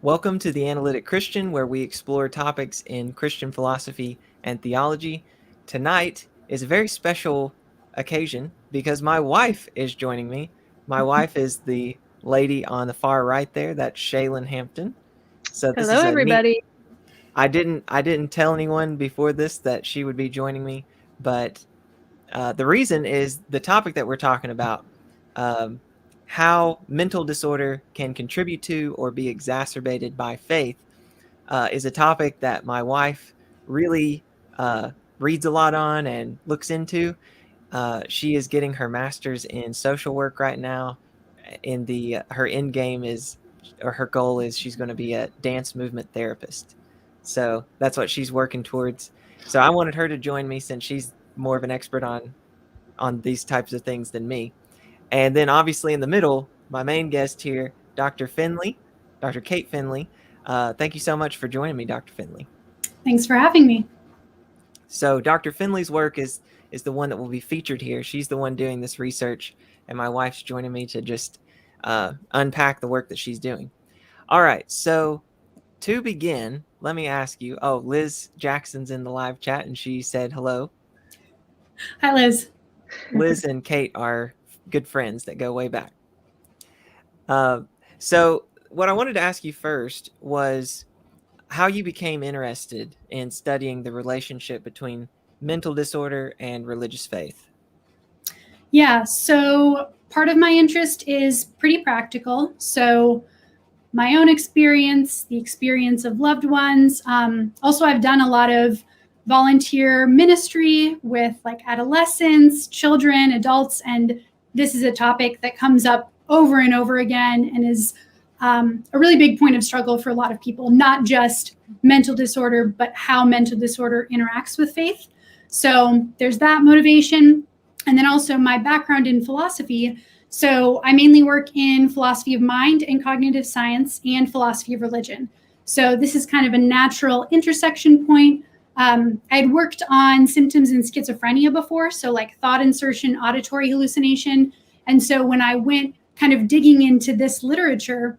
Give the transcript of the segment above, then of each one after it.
Welcome to the Analytic Christian, where we explore topics in Christian philosophy and theology. Tonight is a very special occasion because my wife is joining me. My wife is the lady on the far right there. That's Shaylin Hampton. So this Hello, is a neat. everybody. I didn't tell anyone before this that she would be joining me, but the reason is the topic that we're talking about. Um, how mental disorder can contribute to or be exacerbated by faith is a topic that my wife really reads a lot on and looks into. She is getting her master's in social work right now. In the her end game is, or her goal is, she's going to be a dance movement therapist. So that's what she's working towards. So I wanted her to join me since she's more of an expert on these types of things than me. And then obviously in the middle, my main guest here, Dr. Finley, Dr. Kate Finley. Thank you so much for joining me, Dr. Finley. Thanks for having me. So Dr. Finley's work is the one that will be featured here. She's the one doing this research, and my wife's joining me to just unpack the work that she's doing. All right, so to begin, let me ask you. Oh, Liz Jackson's in the live chat, and she said hello. Hi, Liz. Liz and Kate are good friends that go way back. Uh, so what I wanted to ask you first was how you became interested in studying the relationship between mental disorder and religious faith. Yeah, so part of my interest is pretty practical. So my own experience, the experience of loved ones. Also, I've done a lot of volunteer ministry with like adolescents, children, adults, and this is a topic that comes up over and over again and is a really big point of struggle for a lot of people, not just mental disorder, but how mental disorder interacts with faith. So there's that motivation. And then also my background in philosophy. So I mainly work in philosophy of mind and cognitive science and philosophy of religion. So this is kind of a natural intersection point. I'd worked on symptoms in schizophrenia before, so like thought insertion, auditory hallucination. And so when I went kind of digging into this literature,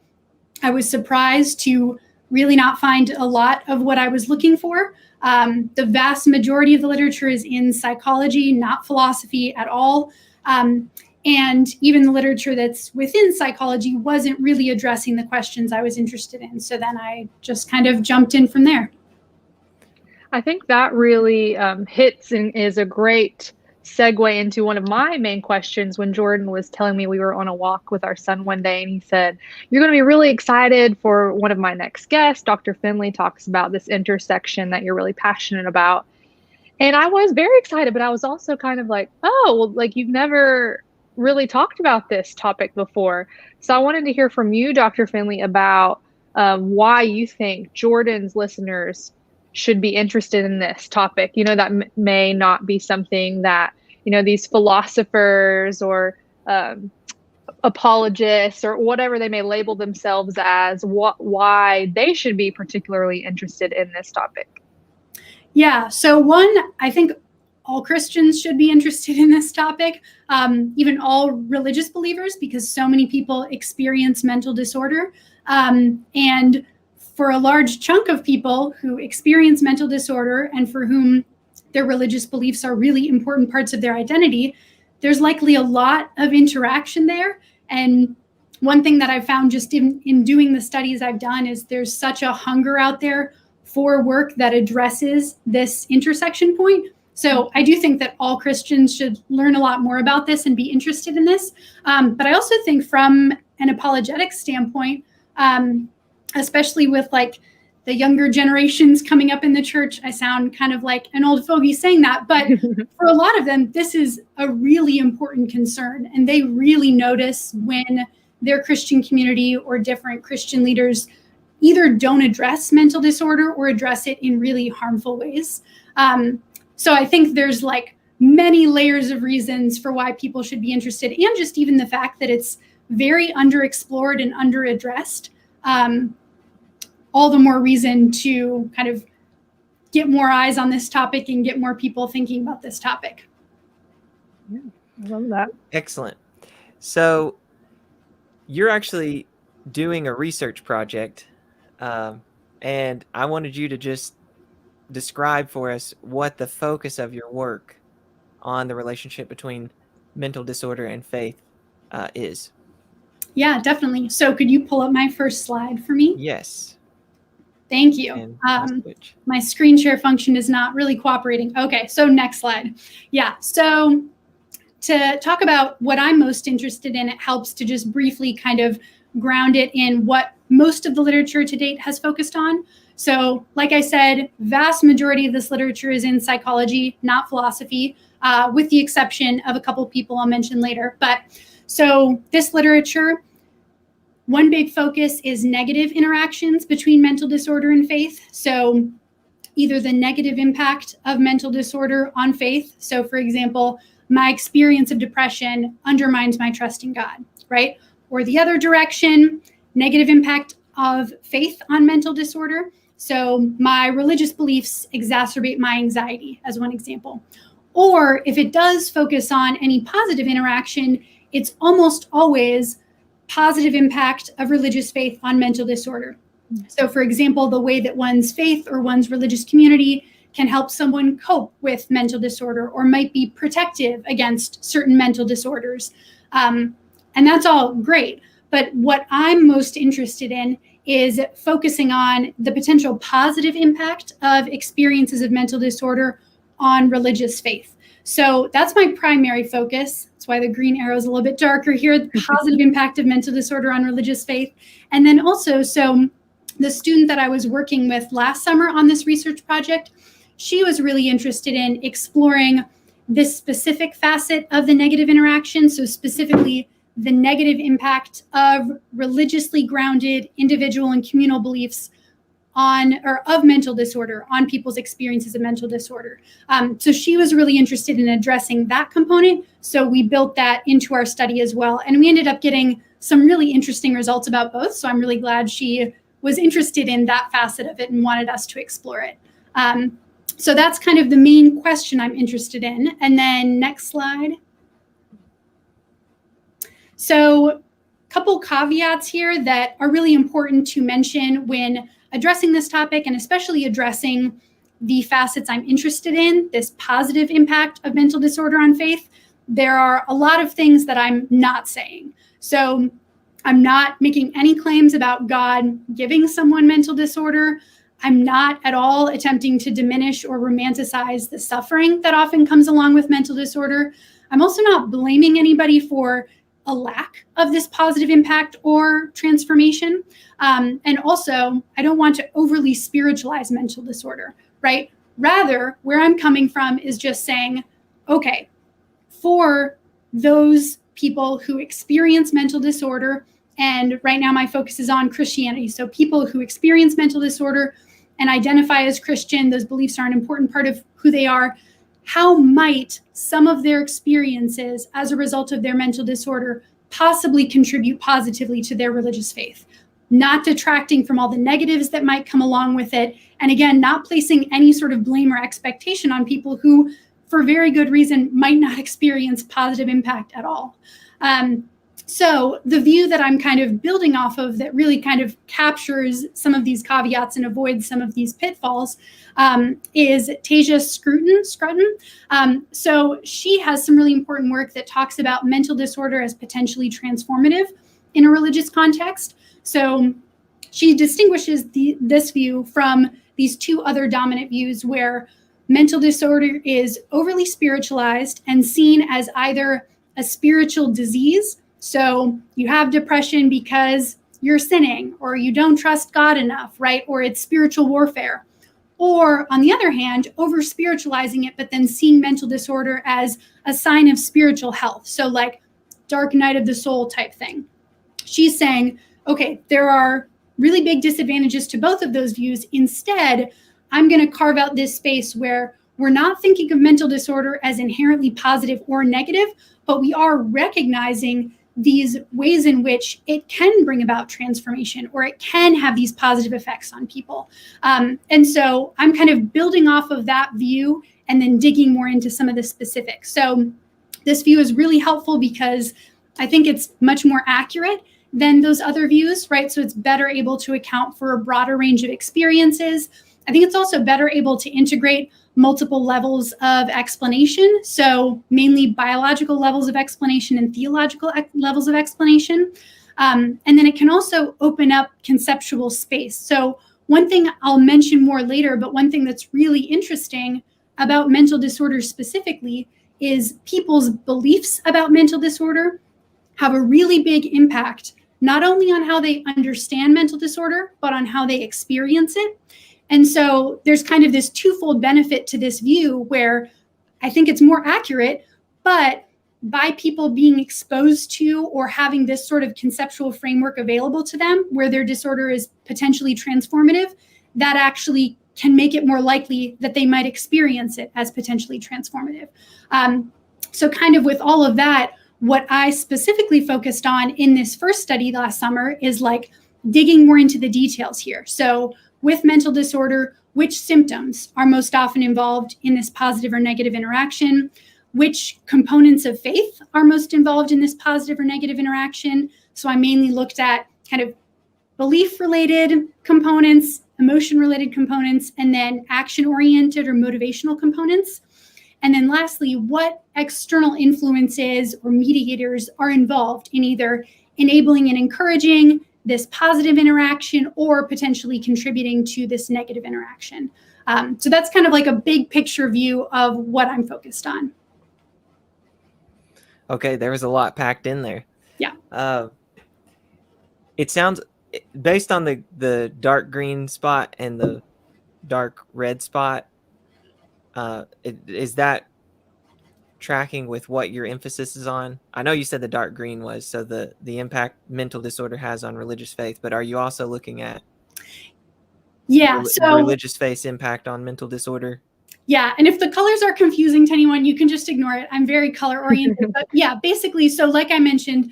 I was surprised to really not find a lot of what I was looking for. The vast majority of the literature is in psychology, not philosophy at all. And even the literature that's within psychology wasn't really addressing the questions I was interested in. So then I just kind of jumped in from there. I think that really hits and is a great segue into one of my main questions when Jordan was telling me we were on a walk with our son one day, and he said, "You're going to be really excited for one of my next guests. Dr. Finley talks about this intersection that you're really passionate about." And I was very excited, but I was also kind of like, oh, well, like you've never really talked about this topic before. So I wanted to hear from you, Dr. Finley, about why you think Jordan's listeners should be interested in this topic. That may not be something that, these philosophers or apologists or whatever they may label themselves as, why they should be particularly interested in this topic. Yeah, so one, I think all Christians should be interested in this topic, even all religious believers, because so many people experience mental disorder. And for a large chunk of people who experience mental disorder and for whom their religious beliefs are really important parts of their identity, there's likely a lot of interaction there. And one thing that I've found just in doing the studies I've done is there's such a hunger out there for work that addresses this intersection point. So I do think that all Christians should learn a lot more about this and be interested in this. But I also think from an apologetics standpoint, especially with like the younger generations coming up in the church, I sound kind of like an old fogey saying that, but for a lot of them, this is a really important concern. And they really notice when their Christian community or different Christian leaders either don't address mental disorder or address it in really harmful ways. So I think there's like many layers of reasons for why people should be interested, and just even the fact that it's very underexplored and underaddressed. All the more reason to kind of get more eyes on this topic and get more people thinking about this topic. Yeah, I love that. Excellent. So you're actually doing a research project And I wanted you to just describe for us what the focus of your work on the relationship between mental disorder and faith is. Yeah, definitely. So could you pull up my first slide for me? Yes. Thank you. And I'll switch. My screen share function is not really cooperating. Okay, so next slide. Yeah, so to talk about what I'm most interested in, it helps to just briefly kind of ground it in what most of the literature to date has focused on. So like I said, vast majority of this literature is in psychology, not philosophy, with the exception of a couple people I'll mention later. But so this literature, one big focus is negative interactions between mental disorder and faith. So either the negative impact of mental disorder on faith. So for example, my experience of depression undermines my trust in God, right? Or the other direction, negative impact of faith on mental disorder. So my religious beliefs exacerbate my anxiety, as one example. Or if it does focus on any positive interaction, it's almost always positive impact of religious faith on mental disorder. So for example, the way that one's faith or one's religious community can help someone cope with mental disorder or might be protective against certain mental disorders. And that's all great. But what I'm most interested in is focusing on the potential positive impact of experiences of mental disorder on religious faith. So that's my primary focus. That's why the green arrow is a little bit darker here, the positive impact of mental disorder on religious faith. And then also, so the student that I was working with last summer on this research project, she was really interested in exploring this specific facet of the negative interaction. So specifically the negative impact of religiously grounded individual and communal beliefs on, or of mental disorder on people's experiences of mental disorder. So she was really interested in addressing that component. So we built that into our study as well. And we ended up getting some really interesting results about both. So I'm really glad she was interested in that facet of it and wanted us to explore it. So that's kind of the main question I'm interested in. And then next slide. So a couple caveats here that are really important to mention when addressing this topic, and especially addressing the facets I'm interested in, this positive impact of mental disorder on faith. There are a lot of things that I'm not saying. So I'm not making any claims about God giving someone mental disorder. I'm not at all attempting to diminish or romanticize the suffering that often comes along with mental disorder. I'm also not blaming anybody for a lack of this positive impact or transformation. And also, I don't want to overly spiritualize mental disorder, right? Rather, where I'm coming from is just saying, okay, for those people who experience mental disorder, and right now my focus is on Christianity. So people who experience mental disorder and identify as Christian, those beliefs are an important part of who they are. How might some of their experiences as a result of their mental disorder possibly contribute positively to their religious faith? Not detracting from all the negatives that might come along with it. And again, not placing any sort of blame or expectation on people who, for very good reason, might not experience positive impact at all. So the view that I'm kind of building off of that really kind of captures some of these caveats and avoids some of these pitfalls is Tasia Scruton. So she has some really important work that talks about mental disorder as potentially transformative in a religious context. So she distinguishes this view from these two other dominant views where mental disorder is overly spiritualized and seen as either a spiritual disease. So you have depression because you're sinning or you don't trust God enough, right? Or it's spiritual warfare. Or on the other hand, over spiritualizing it, but then seeing mental disorder as a sign of spiritual health. So like dark night of the soul type thing. She's saying, okay, there are really big disadvantages to both of those views. Instead, I'm going to carve out this space where we're not thinking of mental disorder as inherently positive or negative, but we are recognizing these ways in which it can bring about transformation or it can have these positive effects on people. And so I'm kind of building off of that view and then digging more into some of the specifics. So this view is really helpful because I think it's much more accurate than those other views, right? So it's better able to account for a broader range of experiences. I think it's also better able to integrate multiple levels of explanation. So mainly biological levels of explanation and theological levels of explanation. And then it can also open up conceptual space. So one thing I'll mention more later, but one thing that's really interesting about mental disorders specifically is people's beliefs about mental disorder have a really big impact, not only on how they understand mental disorder, but on how they experience it. And so there's kind of this twofold benefit to this view where I think it's more accurate, but by people being exposed to or having this sort of conceptual framework available to them where their disorder is potentially transformative, that actually can make it more likely that they might experience it as potentially transformative. So kind of with all of that, what I specifically focused on in this first study last summer is like digging more into the details here. So with mental disorder, which symptoms are most often involved in this positive or negative interaction? Which components of faith are most involved in this positive or negative interaction? So I mainly looked at kind of belief-related components, emotion-related components, and then action-oriented or motivational components. And then lastly, what external influences or mediators are involved in either enabling and encouraging this positive interaction or potentially contributing to this negative interaction. So that's kind of like a big picture view of what I'm focused on. Okay, there was a lot packed in there. Yeah. It sounds, based on the dark green spot and the dark red spot, is that tracking with what your emphasis is on? I know you said the dark green was, so the impact mental disorder has on religious faith, but are you also looking at religious faith's impact on mental disorder? Yeah, and if the colors are confusing to anyone, you can just ignore it. I'm very color oriented, but yeah, basically, so like I mentioned,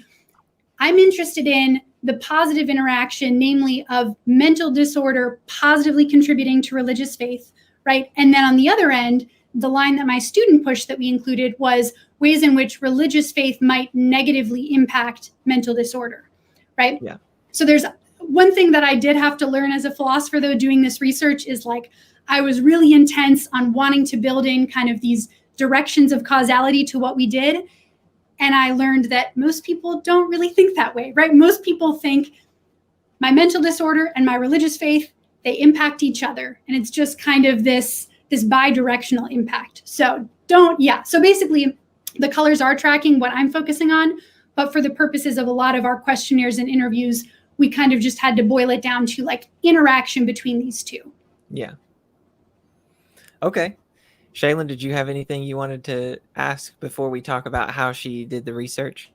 I'm interested in the positive interaction, namely of mental disorder positively contributing to religious faith, right? And then on the other end, the line that my student pushed that we included was ways in which religious faith might negatively impact mental disorder, right? Yeah. So there's one thing that I did have to learn as a philosopher, though, doing this research is like, I was really intense on wanting to build in kind of these directions of causality to what we did. And I learned that most people don't really think that way, right? Most people think my mental disorder and my religious faith, they impact each other. And it's just kind of this bi-directional impact. So so basically the colors are tracking what I'm focusing on, but for the purposes of a lot of our questionnaires and interviews, we kind of just had to boil it down to like interaction between these two. Yeah. Okay. Shaylin, did you have anything you wanted to ask before we talk about how she did the research?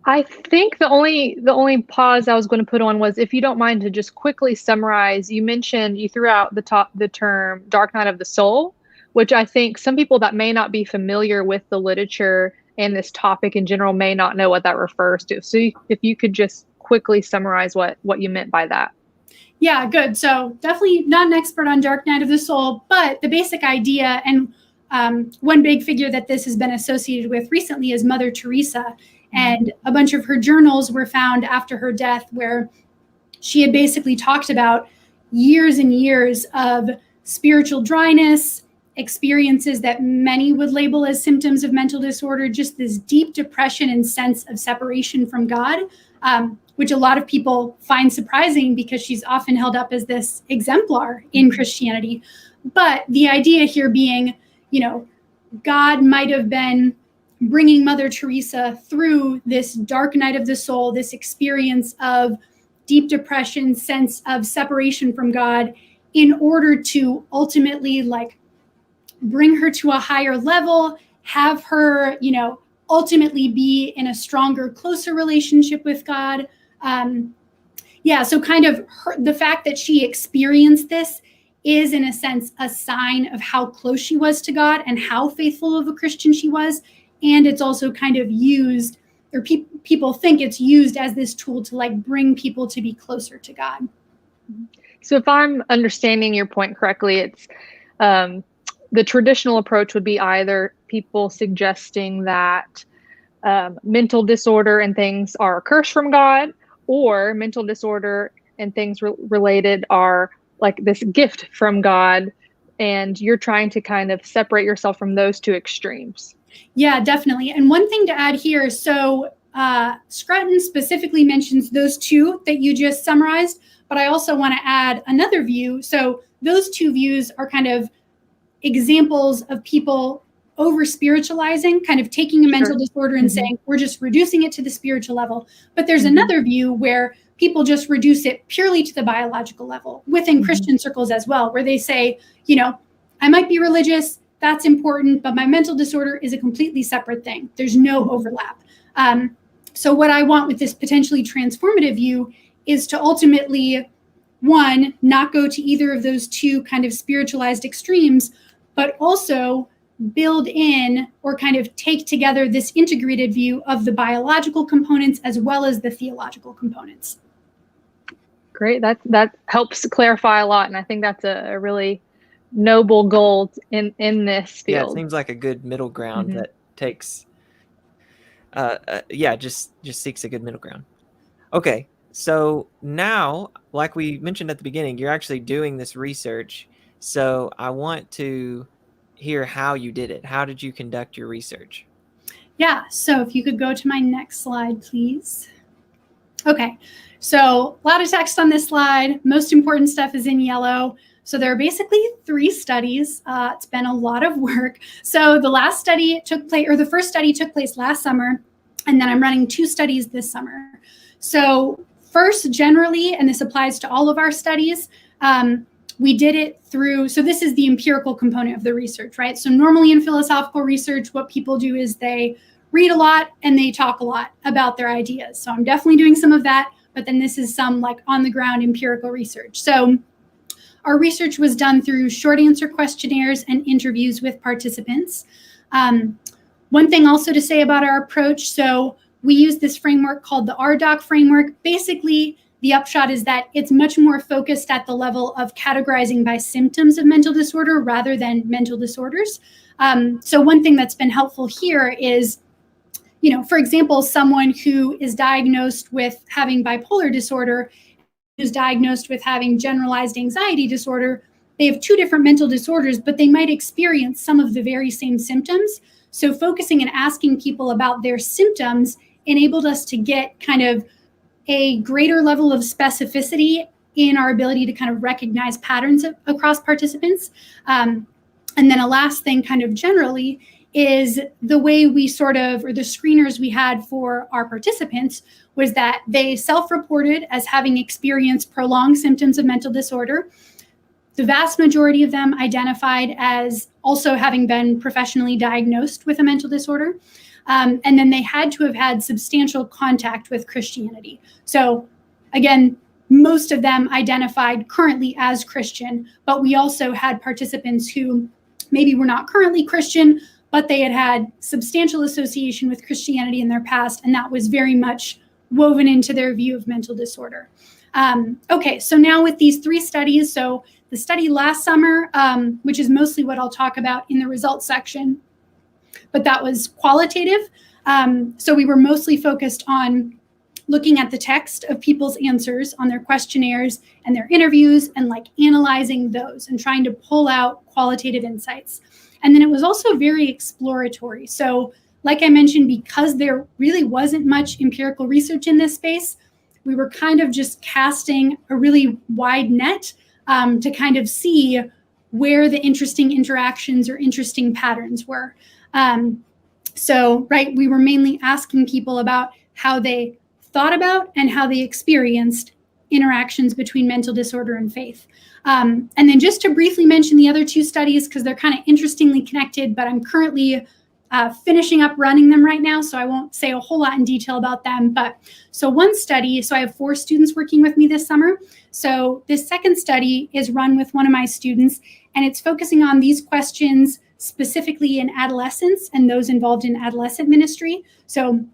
I think the only pause I was going to put on was, if you don't mind to just quickly summarize, you threw out the term dark night of the soul, which I think some people that may not be familiar with the literature and this topic in general may not know what that refers to. So if you could just quickly summarize what you meant by that. Yeah, good. So definitely not an expert on dark night of the soul, but the basic idea, and one big figure that this has been associated with recently is Mother Teresa. And a bunch of her journals were found after her death where she had basically talked about years and years of spiritual dryness, experiences that many would label as symptoms of mental disorder, just this deep depression and sense of separation from God, which a lot of people find surprising because she's often held up as this exemplar in Christianity. But the idea here being, God might have been bringing Mother Teresa through this dark night of the soul, this experience of deep depression, sense of separation from God, in order to ultimately bring her to a higher level, have her, ultimately be in a stronger, closer relationship with God. So kind of the fact that she experienced this is, in a sense, a sign of how close she was to God and how faithful of a Christian she was. And it's also kind of used, or people think it's used as this tool to bring people to be closer to God. So if I'm understanding your point correctly, it's the traditional approach would be either people suggesting that mental disorder and things are a curse from God, or mental disorder and things related are like this gift from God, and you're trying to kind of separate yourself from those two extremes. Yeah, definitely. And one thing to add here, so Scruton specifically mentions those two that you just summarized, but I also want to add another view. So those two views are kind of examples of people over spiritualizing, kind of taking a mental disorder and saying, we're just reducing it to the spiritual level. But there's another view where people just reduce it purely to the biological level within Christian circles as well, where they say, you know, I might be religious, that's important, but my mental disorder is a completely separate thing. There's no overlap. So what I want with this potentially transformative view is to ultimately, one, not go to either of those two kind of spiritualized extremes, but also build in or kind of take together this integrated view of the biological components as well as the theological components. Great. That helps clarify a lot. And I think that's a really noble goal in this field. Yeah, it seems like a good middle ground that takes, just seeks a good middle ground. Okay, so now, like we mentioned at the beginning, you're actually doing this research. So I want to hear how you did it. How did you conduct your research? Yeah, so if you could go to my next slide, please. Okay, so a lot of text on this slide. Most important stuff is in yellow. So there are basically 3 studies. It's been a lot of work. So the last study took place, or the first study took place last summer, and then I'm running 2 studies this summer. So first, generally, and this applies to all of our studies, we did it through, so this is the empirical component of the research, right? So normally in philosophical research, what people do is they read a lot and they talk a lot about their ideas. So I'm definitely doing some of that, but then this is some like on the ground empirical research. So our research was done through short answer questionnaires and interviews with participants. One thing also to say about our approach, so we use this framework called the RDoC framework. Basically, the upshot is that it's much more focused at the level of categorizing by symptoms of mental disorder rather than mental disorders. So one thing that's been helpful here is, you know, for example, someone who is diagnosed with having bipolar disorder, who's diagnosed with having generalized anxiety disorder, they have 2 different mental disorders, but they might experience some of the very same symptoms. So focusing and asking people about their symptoms enabled us to get kind of a greater level of specificity in our ability to kind of recognize patterns across participants. And then a last thing kind of generally is the way we sort of, or the screeners we had for our participants was that they self-reported as having experienced prolonged symptoms of mental disorder. The vast majority of them identified as also having been professionally diagnosed with a mental disorder. And then they had to have had substantial contact with Christianity. So again, most of them identified currently as Christian, but we also had participants who maybe were not currently Christian, but they had had substantial association with Christianity in their past, and that was very much woven into their view of mental disorder. Okay, so now with these 3 studies, so the study last summer, which is mostly what I'll talk about in the results section, but that was qualitative. So we were mostly focused on looking at the text of people's answers on their questionnaires and their interviews and like analyzing those and trying to pull out qualitative insights. And then it was also very exploratory. So like I mentioned, because there really wasn't much empirical research in this space, we were kind of just casting a really wide net to kind of see where the interesting interactions or interesting patterns were. So, right, we were mainly asking people about how they thought about and how they experienced interactions between mental disorder and faith. And then just to briefly mention the other 2 studies, because they're kind of interestingly connected, but I'm currently finishing up running them right now, so I won't say a whole lot in detail about them. But so one study, so I have 4 students working with me this summer. So this second study is run with one of my students, and it's focusing on these questions specifically in adolescents and those involved in adolescent ministry. So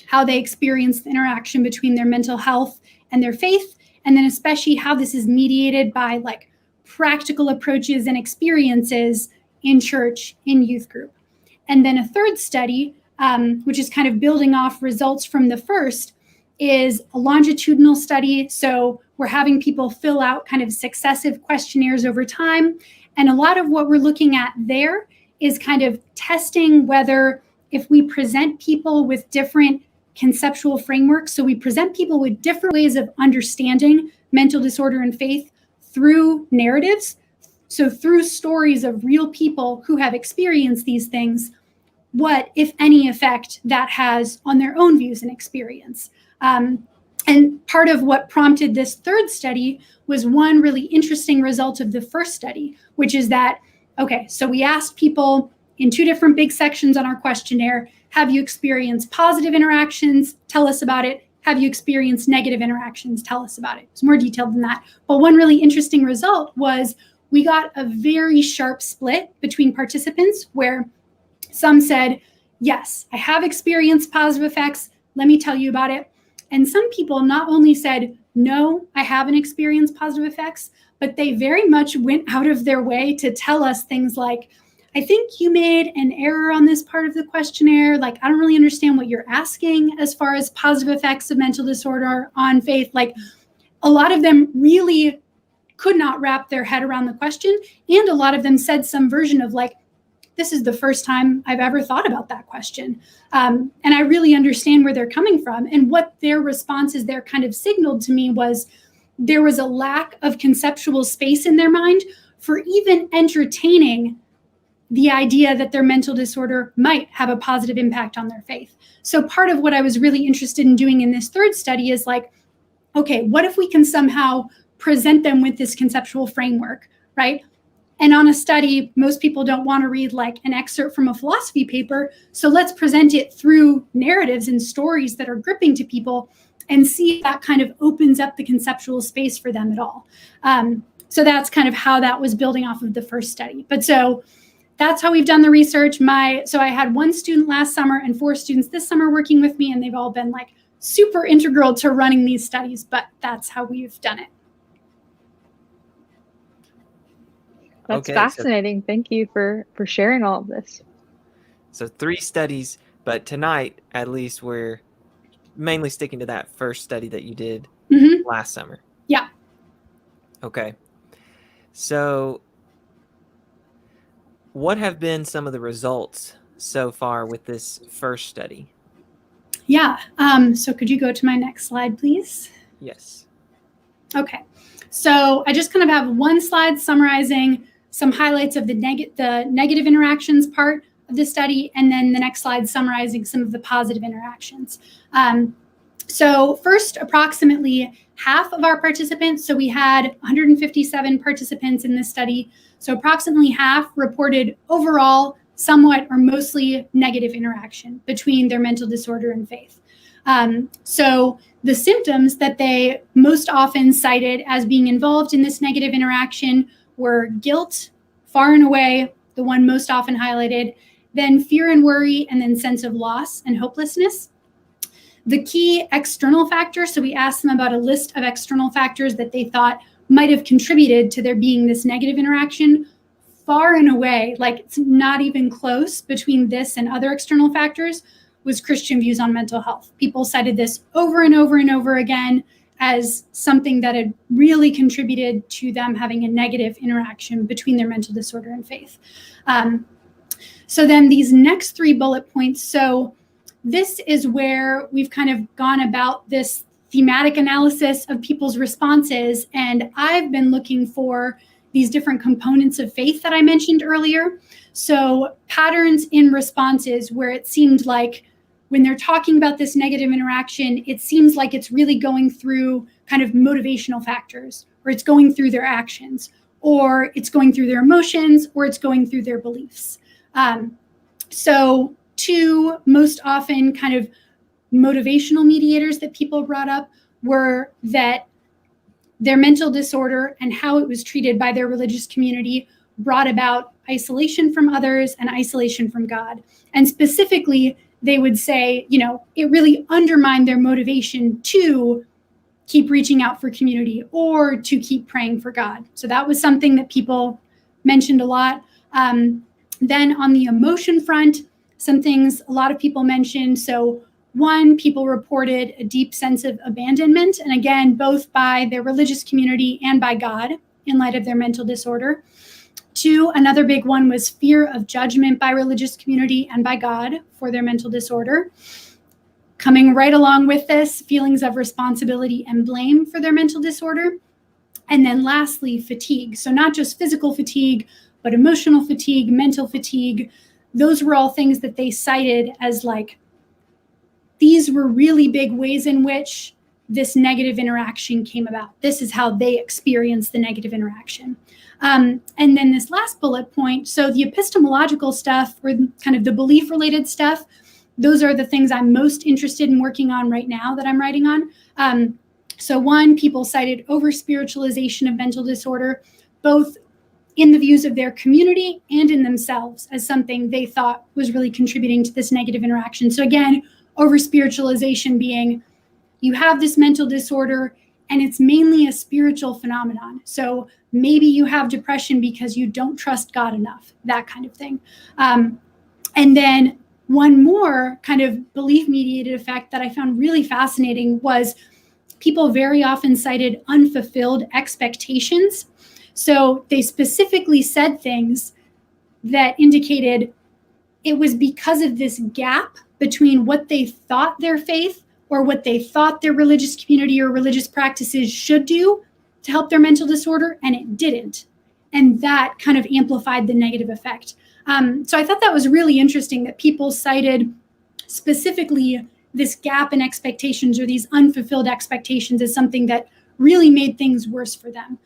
how they experience the interaction between their mental health and their faith, and then especially how this is mediated by like practical approaches and experiences in church, in youth group. And then a third study, which is kind of building off results from the first, is a longitudinal study. So we're having people fill out kind of successive questionnaires over time. And a lot of what we're looking at there is kind of testing whether if we present people with different conceptual frameworks, so we present people with different ways of understanding mental disorder and faith through narratives, so through stories of real people who have experienced these things, what, if any, effect that has on their own views and experience. And part of what prompted this third study was one really interesting result of the first study, which is that, okay, so we asked people in 2 different big sections on our questionnaire, have you experienced positive interactions? Tell us about it. Have you experienced negative interactions? Tell us about it. It's more detailed than that. But one really interesting result was we got a very sharp split between participants where some said, yes, I have experienced positive effects. Let me tell you about it. And some people not only said, no, I haven't experienced positive effects, but they very much went out of their way to tell us things like, I think you made an error on this part of the questionnaire. Like, I don't really understand what you're asking as far as positive effects of mental disorder on faith. Like, a lot of them really could not wrap their head around the question. And a lot of them said some version of like, this is the first time I've ever thought about that question. And I really understand where they're coming from. And what their responses there kind of signaled to me was there was a lack of conceptual space in their mind for even entertaining the idea that their mental disorder might have a positive impact on their faith. So part of what I was really interested in doing in this third study is like, okay, what if we can somehow present them with this conceptual framework, right? And on a study, most people don't want to read like an excerpt from a philosophy paper. So let's present it through narratives and stories that are gripping to people and see if that kind of opens up the conceptual space for them at all. So that's kind of how that was building off of the first study. But so that's how we've done the research. So I had 1 student last summer and 4 students this summer working with me, and they've all been like super integral to running these studies, but that's how we've done it. That's Okay, fascinating. Thank you for sharing all of this. So 3 studies, but tonight, at least, we're mainly sticking to that first study that you did last summer. Yeah. Okay. So what have been some of the results so far with this first study? Yeah. So could you go to my next slide, please? Yes. Okay. So I just kind of have one slide summarizing some highlights of the negative interactions part of the study, and then the next slide summarizing some of the positive interactions. So first, approximately half of our participants, so we had 157 participants in this study, so approximately half reported overall somewhat or mostly negative interaction between their mental disorder and faith. So the symptoms that they most often cited as being involved in this negative interaction were guilt, far and away, the one most often highlighted, then fear and worry, and then sense of loss and hopelessness. The key external factors, so we asked them about a list of external factors that they thought might have contributed to there being this negative interaction. Far and away, like it's not even close between this and other external factors, was Christian views on mental health. People cited this over and over and over again as something that had really contributed to them having a negative interaction between their mental disorder and faith. So then these next 3 bullet points, so this is where we've kind of gone about this thematic analysis of people's responses, and I've been looking for these different components of faith that I mentioned earlier. So patterns in responses where it seemed like when they're talking about this negative interaction, it seems like it's really going through kind of motivational factors, or it's going through their actions, or it's going through their emotions, or it's going through their beliefs. So 2 most often kind of motivational mediators that people brought up were that their mental disorder and how it was treated by their religious community brought about isolation from others and isolation from God. And specifically, they would say, you know, it really undermined their motivation to keep reaching out for community or to keep praying for God. So that was something that people mentioned a lot. Then on the emotion front, some things a lot of people mentioned. So one, people reported a deep sense of abandonment, and again, both by their religious community and by God in light of their mental disorder. Two, another big one was fear of judgment by religious community and by God for their mental disorder. Coming right along with this, feelings of responsibility and blame for their mental disorder. And then lastly, fatigue. So not just physical fatigue, but emotional fatigue, mental fatigue. Those were all things that they cited as like, these were really big ways in which this negative interaction came about. This is how they experienced the negative interaction. And then this last bullet point, so the epistemological stuff, or kind of the belief related stuff, those are the things I'm most interested in working on right now that I'm writing on. So one, people cited over-spiritualization of mental disorder, both in the views of their community and in themselves, as something they thought was really contributing to this negative interaction. So again, over-spiritualization being, you have this mental disorder and it's mainly a spiritual phenomenon. So maybe you have depression because you don't trust God enough, that kind of thing. And then one more kind of belief-mediated effect that I found really fascinating was people very often cited unfulfilled expectations. So they specifically said things that indicated it was because of this gap between what they thought their faith or what they thought their religious community or religious practices should do to help their mental disorder, and it didn't. And that kind of amplified the negative effect. So I thought that was really interesting that people cited specifically this gap in expectations or these unfulfilled expectations as something that really made things worse for them.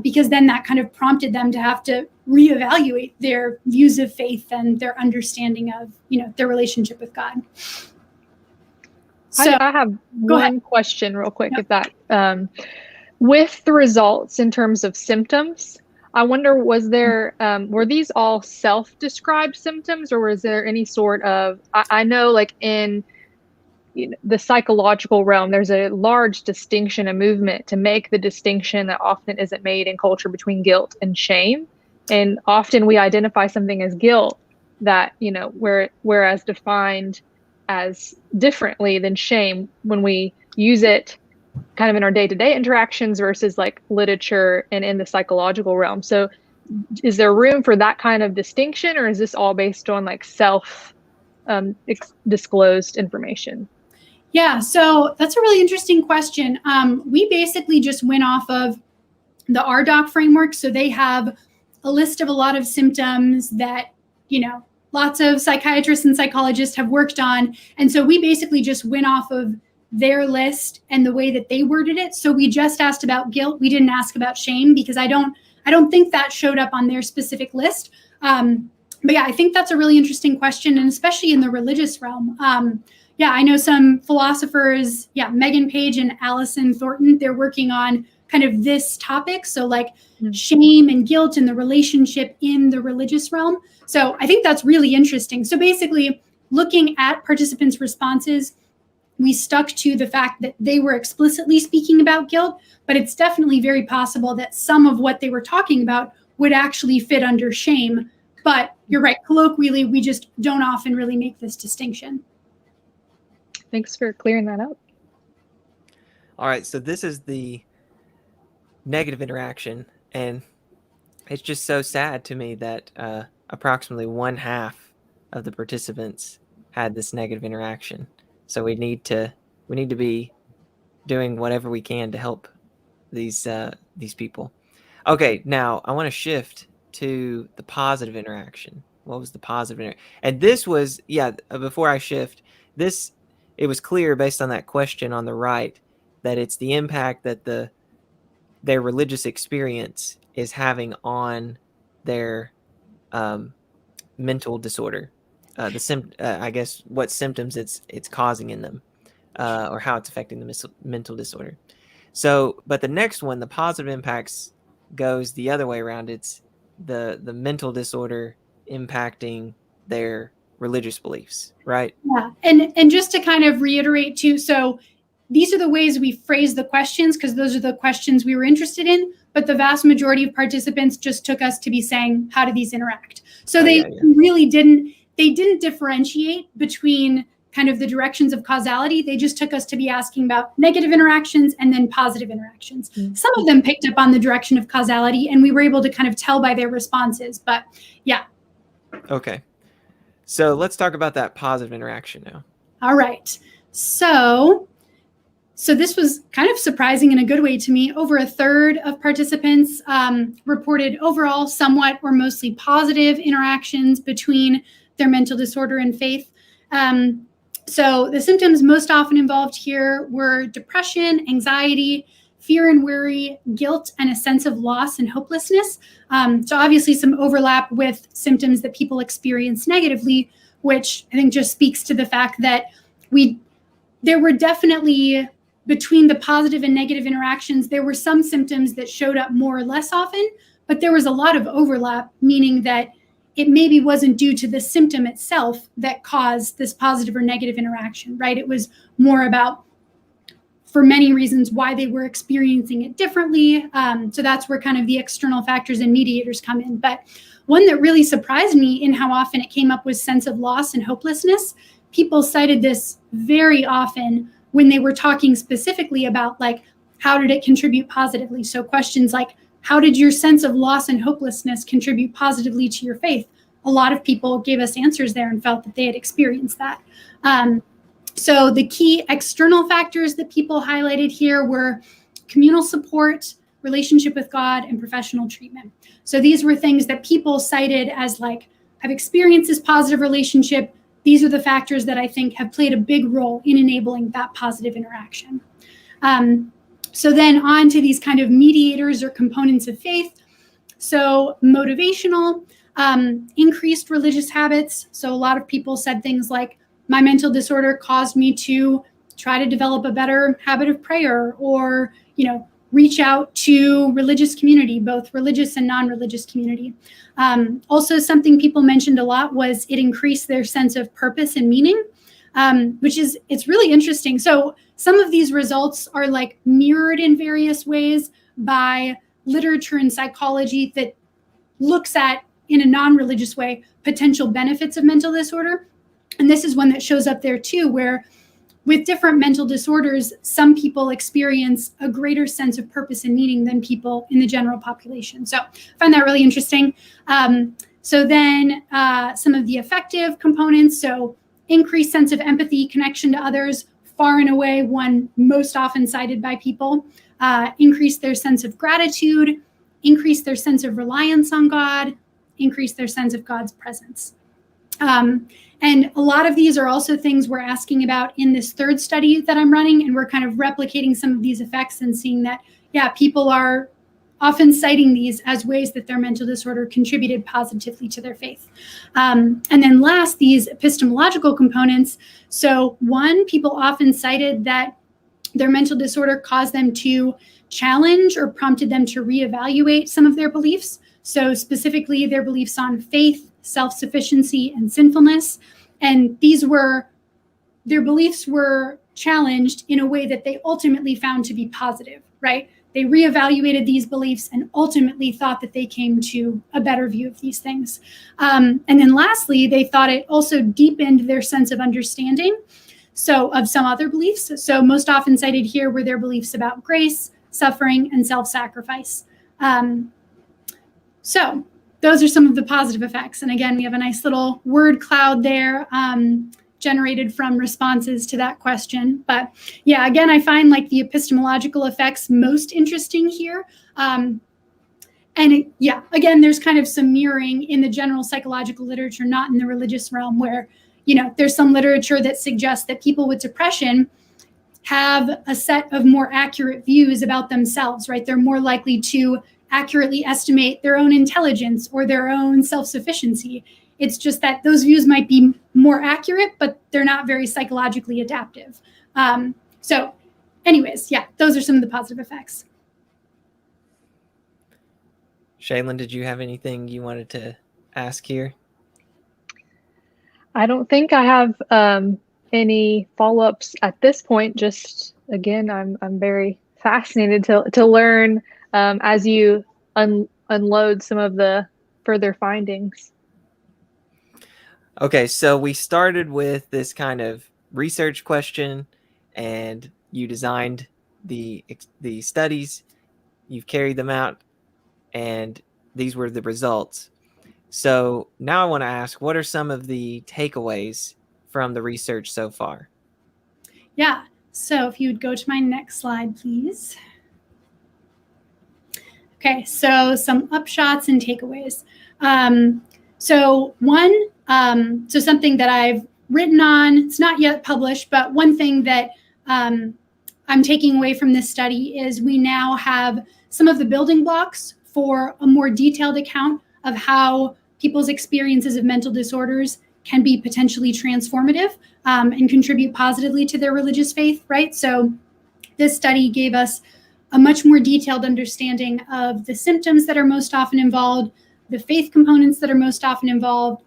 Because then that kind of prompted them to have to reevaluate their views of faith and their understanding of, their relationship with God. So I have one question real quick. If that, with the results in terms of symptoms, I wonder, were these all self-described symptoms, or was there any sort of, I know like in the psychological realm, there's a large distinction, a movement to make the distinction that often isn't made in culture between guilt and shame. And often we identify something as guilt that, whereas defined as differently than shame when we use it kind of in our day-to-day interactions versus like literature and in the psychological realm. So is there room for that kind of distinction, or is this all based on like self disclosed information? Yeah, so that's a really interesting question. We basically just went off of the RDoC framework. So they have a list of a lot of symptoms that, lots of psychiatrists and psychologists have worked on. And so we basically just went off of their list and the way that they worded it. So we just asked about guilt. We didn't ask about shame because I don't think that showed up on their specific list. But yeah, I think that's a really interesting question, and especially in the religious realm. Yeah, I know some philosophers, Megan Page and Allison Thornton, they're working on kind of this topic. So like shame and guilt and the relationship in the religious realm. So I think that's really interesting. So basically looking at participants' responses, we stuck to the fact that they were explicitly speaking about guilt, but it's definitely very possible that some of what they were talking about would actually fit under shame. But you're right, colloquially, we just don't often really make this distinction. Thanks for clearing that up. All right, so this is the negative interaction, and it's just so sad to me that approximately 1/2 of the participants had this negative interaction. So we need to be doing whatever we can to help these people. Okay, now I want to shift to the positive interaction. What was the positive interaction? And this was, before I shift, it was clear based on that question on the right that it's the impact that their religious experience is having on their mental disorder. I guess what symptoms it's causing in them, or how it's affecting the mental disorder. So, but the next one, the positive impacts, goes the other way around. It's the mental disorder impacting their religious beliefs, right? Yeah, and just to kind of reiterate too, so these are the ways we phrase the questions because those are the questions we were interested in, but the vast majority of participants just took us to be saying, how do these interact? So they really didn't they didn't differentiate between kind of the directions of causality. They just took us to be asking about negative interactions and then positive interactions. Mm-hmm. Some of them picked up on the direction of causality, and we were able to kind of tell by their responses. But yeah. Okay. So let's talk about that positive interaction now. All right. So this was kind of surprising in a good way to me. Over a third of participants reported overall somewhat or mostly positive interactions between their mental disorder and faith. So the symptoms most often involved here were depression, anxiety, fear and worry, guilt, and a sense of loss and hopelessness. So obviously some overlap with symptoms that people experience negatively, which I think just speaks to the fact that there were definitely, between the positive and negative interactions, there were some symptoms that showed up more or less often, but there was a lot of overlap, meaning that it maybe wasn't due to the symptom itself that caused this positive or negative interaction, right? It was more about, for many reasons, why they were experiencing it differently. So that's where kind of the external factors and mediators come in. But one that really surprised me in how often it came up was sense of loss and hopelessness. People cited this very often when they were talking specifically about, like, how did it contribute positively? So questions like, how did your sense of loss and hopelessness contribute positively to your faith? A lot of people gave us answers there and felt that they had experienced that. So the key external factors that people highlighted here were communal support, relationship with God, and professional treatment. So these were things that people cited as, like, I've experienced this positive relationship. These are the factors that I think have played a big role in enabling that positive interaction. So then on to these kind of mediators or components of faith. So motivational, increased religious habits. So a lot of people said things like, my mental disorder caused me to try to develop a better habit of prayer, or, reach out to religious community, both religious and non-religious community. Also, something people mentioned a lot was it increased their sense of purpose and meaning, it's really interesting. So some of these results are, like, mirrored in various ways by literature and psychology that looks at, in a non-religious way, potential benefits of mental disorder. And this is one that shows up there too, where with different mental disorders, some people experience a greater sense of purpose and meaning than people in the general population. So I find that really interesting. So then some of the affective components, so increased sense of empathy, connection to others, far and away one most often cited by people, increase their sense of gratitude, increase their sense of reliance on God, increase their sense of God's presence. And a lot of these are also things we're asking about in this third study that I'm running, and we're kind of replicating some of these effects and seeing that, people are often citing these as ways that their mental disorder contributed positively to their faith. And then last, these epistemological components. So one, people often cited that their mental disorder caused them to challenge or prompted them to reevaluate some of their beliefs. So specifically their beliefs on faith, self-sufficiency, and sinfulness. And their beliefs were challenged in a way that they ultimately found to be positive, right? They reevaluated these beliefs and ultimately thought that they came to a better view of these things. And then lastly, they thought it also deepened their sense of understanding, so of some other beliefs. So most often cited here were their beliefs about grace, suffering, and self-sacrifice. So those are some of the positive effects. And again, we have a nice little word cloud there generated from responses to that question. But yeah, again, I find, like, the epistemological effects most interesting here. Again, there's kind of some mirroring in the general psychological literature, not in the religious realm, where, there's some literature that suggests that people with depression have a set of more accurate views about themselves, right? They're more likely to accurately estimate their own intelligence or their own self-sufficiency. It's just that those views might be more accurate, but they're not very psychologically adaptive. So anyways, those are some of the positive effects. Shaylin, did you have anything you wanted to ask here? I don't think I have any follow-ups at this point. Just, again, I'm very fascinated to learn as you unload some of the further findings. Okay, so we started with this kind of research question, and you designed the studies, you've carried them out, and these were the results. So now I want to ask, what are some of the takeaways from the research so far? Yeah, so if you would go to my next slide, please. Okay, so some upshots and takeaways. So something that I've written on, it's not yet published, but one thing that I'm taking away from this study is we now have some of the building blocks for a more detailed account of how people's experiences of mental disorders can be potentially transformative and contribute positively to their religious faith, right? So this study gave us a much more detailed understanding of the symptoms that are most often involved, the faith components that are most often involved,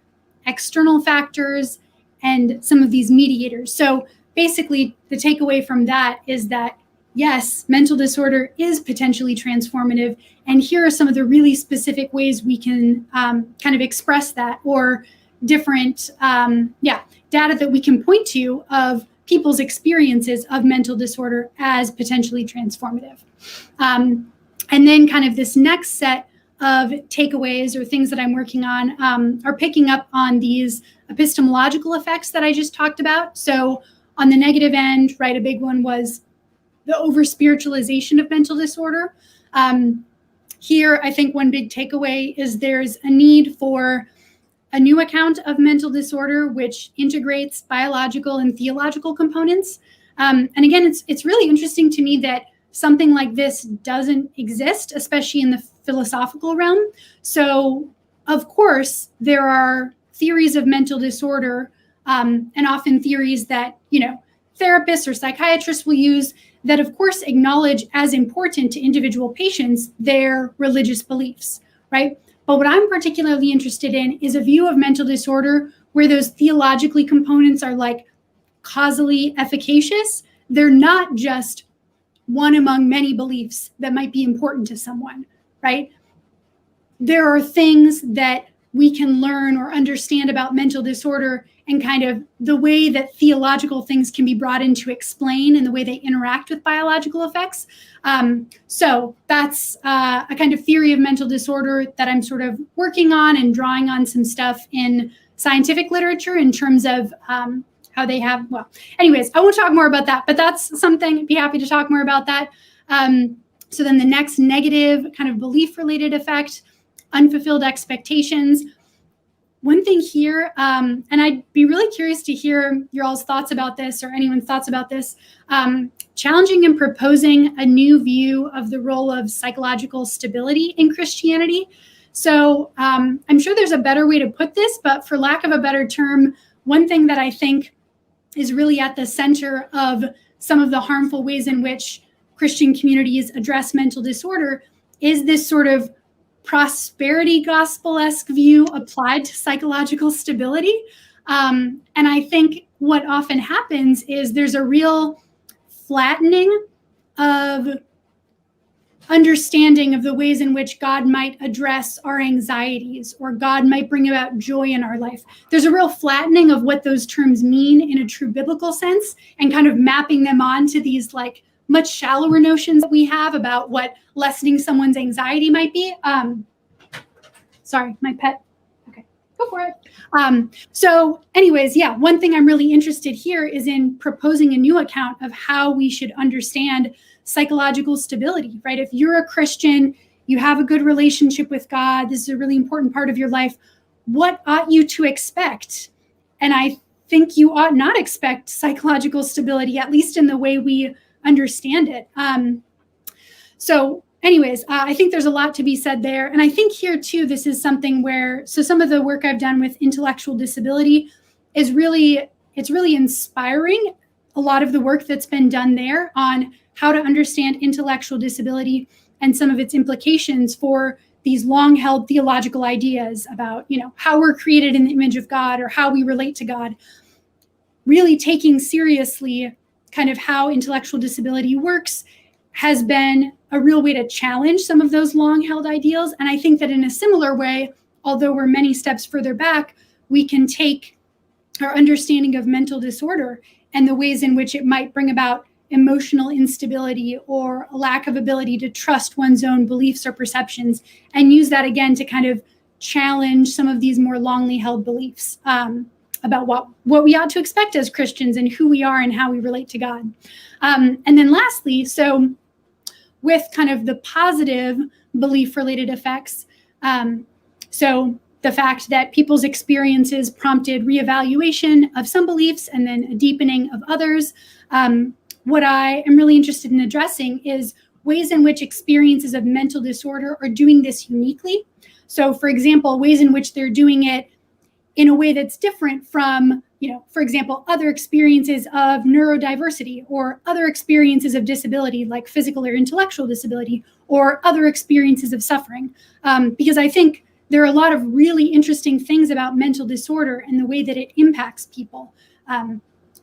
external factors, and some of these mediators. So basically, the takeaway from that is that, yes, mental disorder is potentially transformative, and here are some of the really specific ways we can kind of express that, or different data that we can point to of people's experiences of mental disorder as potentially transformative. And then kind of this next set of takeaways or things that I'm working on are picking up on these epistemological effects that I just talked about. So on the negative end, right, a big one was the over-spiritualization of mental disorder. Here, I think one big takeaway is there's a need for a new account of mental disorder, which integrates biological and theological components. And again, it's really interesting to me that something like this doesn't exist, especially in the philosophical realm. So, of course, there are theories of mental disorder, and often theories that, therapists or psychiatrists will use that, of course, acknowledge as important to individual patients their religious beliefs, right? But what I'm particularly interested in is a view of mental disorder where those theologically components are like causally efficacious. They're not just one among many beliefs that might be important to someone, right? There are things that we can learn or understand about mental disorder and kind of the way that theological things can be brought in to explain and the way they interact with biological effects. So that's a kind of theory of mental disorder that I'm sort of working on and drawing on some stuff in scientific literature in terms of how they have, well, anyways, I won't talk more about that, but that's something, I'd be happy to talk more about that. So then the next negative kind of belief-related effect, unfulfilled expectations. One thing here, and I'd be really curious to hear your all's thoughts about this or anyone's thoughts about this, challenging and proposing a new view of the role of psychological stability in Christianity. So I'm sure there's a better way to put this, but for lack of a better term, one thing that I think is really at the center of some of the harmful ways in which Christian communities address mental disorder is this sort of prosperity gospel-esque view applied to psychological stability. And I think what often happens is there's a real flattening of understanding of the ways in which God might address our anxieties or God might bring about joy in our life. There's a real flattening of what those terms mean in a true biblical sense and kind of mapping them onto these like much shallower notions that we have about what lessening someone's anxiety might be. Sorry, my pet. Okay, go for it. So anyways, yeah, one thing I'm really interested here is in proposing a new account of how we should understand psychological stability, right? If you're a Christian, you have a good relationship with God, this is a really important part of your life, what ought you to expect? And I think you ought not expect psychological stability, at least in the way we understand it. So anyways, I think there's a lot to be said there. And I think here too, this is something where, so some of the work I've done with intellectual disability is really, it's really inspiring a lot of the work that's been done there on how to understand intellectual disability and some of its implications for these long-held theological ideas about, how we're created in the image of God or how we relate to God. Really taking seriously kind of how intellectual disability works has been a real way to challenge some of those long-held ideals. And I think that in a similar way, although we're many steps further back, we can take our understanding of mental disorder and the ways in which it might bring about emotional instability or a lack of ability to trust one's own beliefs or perceptions, and use that again to kind of challenge some of these more longly held beliefs about what we ought to expect as Christians and who we are and how we relate to God. And then lastly, so with kind of the positive belief-related effects, so the fact that people's experiences prompted reevaluation of some beliefs and then a deepening of others. What I am really interested in addressing is ways in which experiences of mental disorder are doing this uniquely. So, for example, ways in which they're doing it in a way that's different from, for example, other experiences of neurodiversity or other experiences of disability, like physical or intellectual disability, or other experiences of suffering. Because I think there are a lot of really interesting things about mental disorder and the way that it impacts people.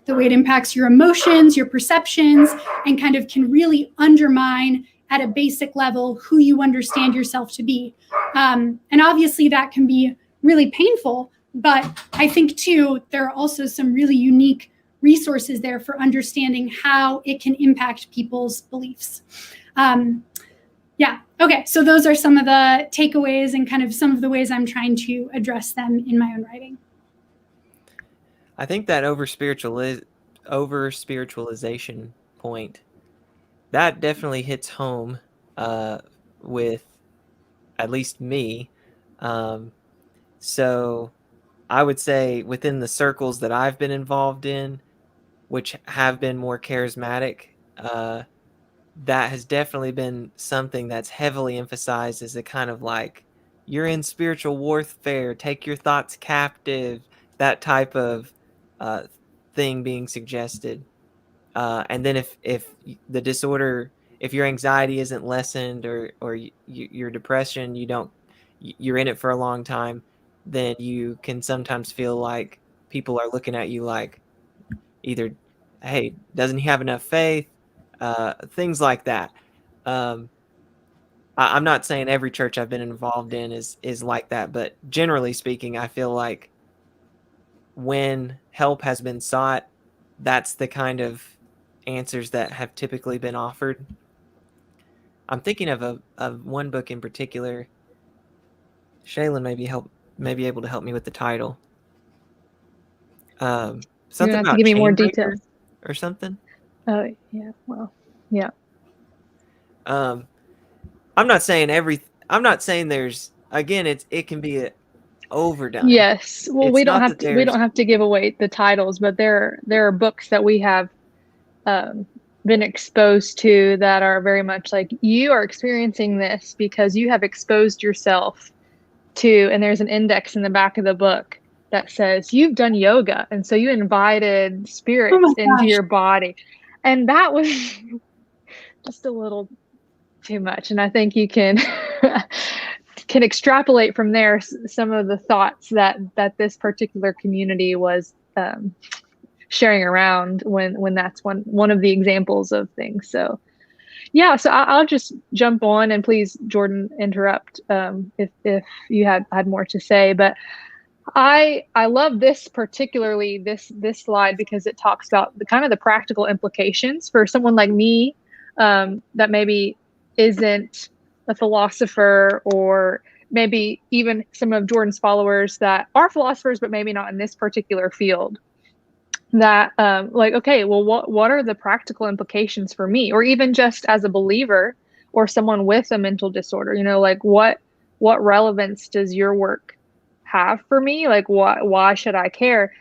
The way it impacts your emotions, your perceptions, and kind of can really undermine at a basic level who you understand yourself to be. And obviously that can be really painful, but I think too, there are also some really unique resources there for understanding how it can impact people's beliefs. Okay, so those are some of the takeaways and kind of some of the ways I'm trying to address them in my own writing. I think that over-spiritualization point, that definitely hits home with at least me. So I would say within the circles that I've been involved in, which have been more charismatic, that has definitely been something that's heavily emphasized as a kind of like, you're in spiritual warfare, take your thoughts captive, that type of thing being suggested. And then if the disorder, if your anxiety isn't lessened or your depression, you're in it for a long time, then you can sometimes feel like people are looking at you like either, hey, doesn't he have enough faith? Things like that. I'm not saying every church I've been involved in is like that, but generally speaking, I feel like when help has been sought, that's the kind of answers that have typically been offered. I'm thinking of one book in particular. Shaylin may be able to help me with the title. Something have to about give me more Chainbreaker details or something. Oh yeah, well, yeah. I'm not saying I'm not saying there's, again, it can be overdone. Yes. Well, It's not that we don't have to give away the titles, but there are books that we have been exposed to that are very much like, you are experiencing this because you have exposed yourself to, and there's an index in the back of the book that says you've done yoga, and so you invited spirits into your body, and that was just a little too much. And I think you can extrapolate from there some of the thoughts that this particular community was sharing around when that's one of the examples of things. So yeah, so I'll just jump on, and please, Jordan, interrupt if you had more to say. But I love this particularly this slide because it talks about the kind of the practical implications for someone like me that maybe isn't a philosopher, or maybe even some of Jordan's followers that are philosophers but maybe not in this particular field. That like, okay, well, what are the practical implications for me, or even just as a believer or someone with a mental disorder? Like what relevance does your work have for me? Like why should I care?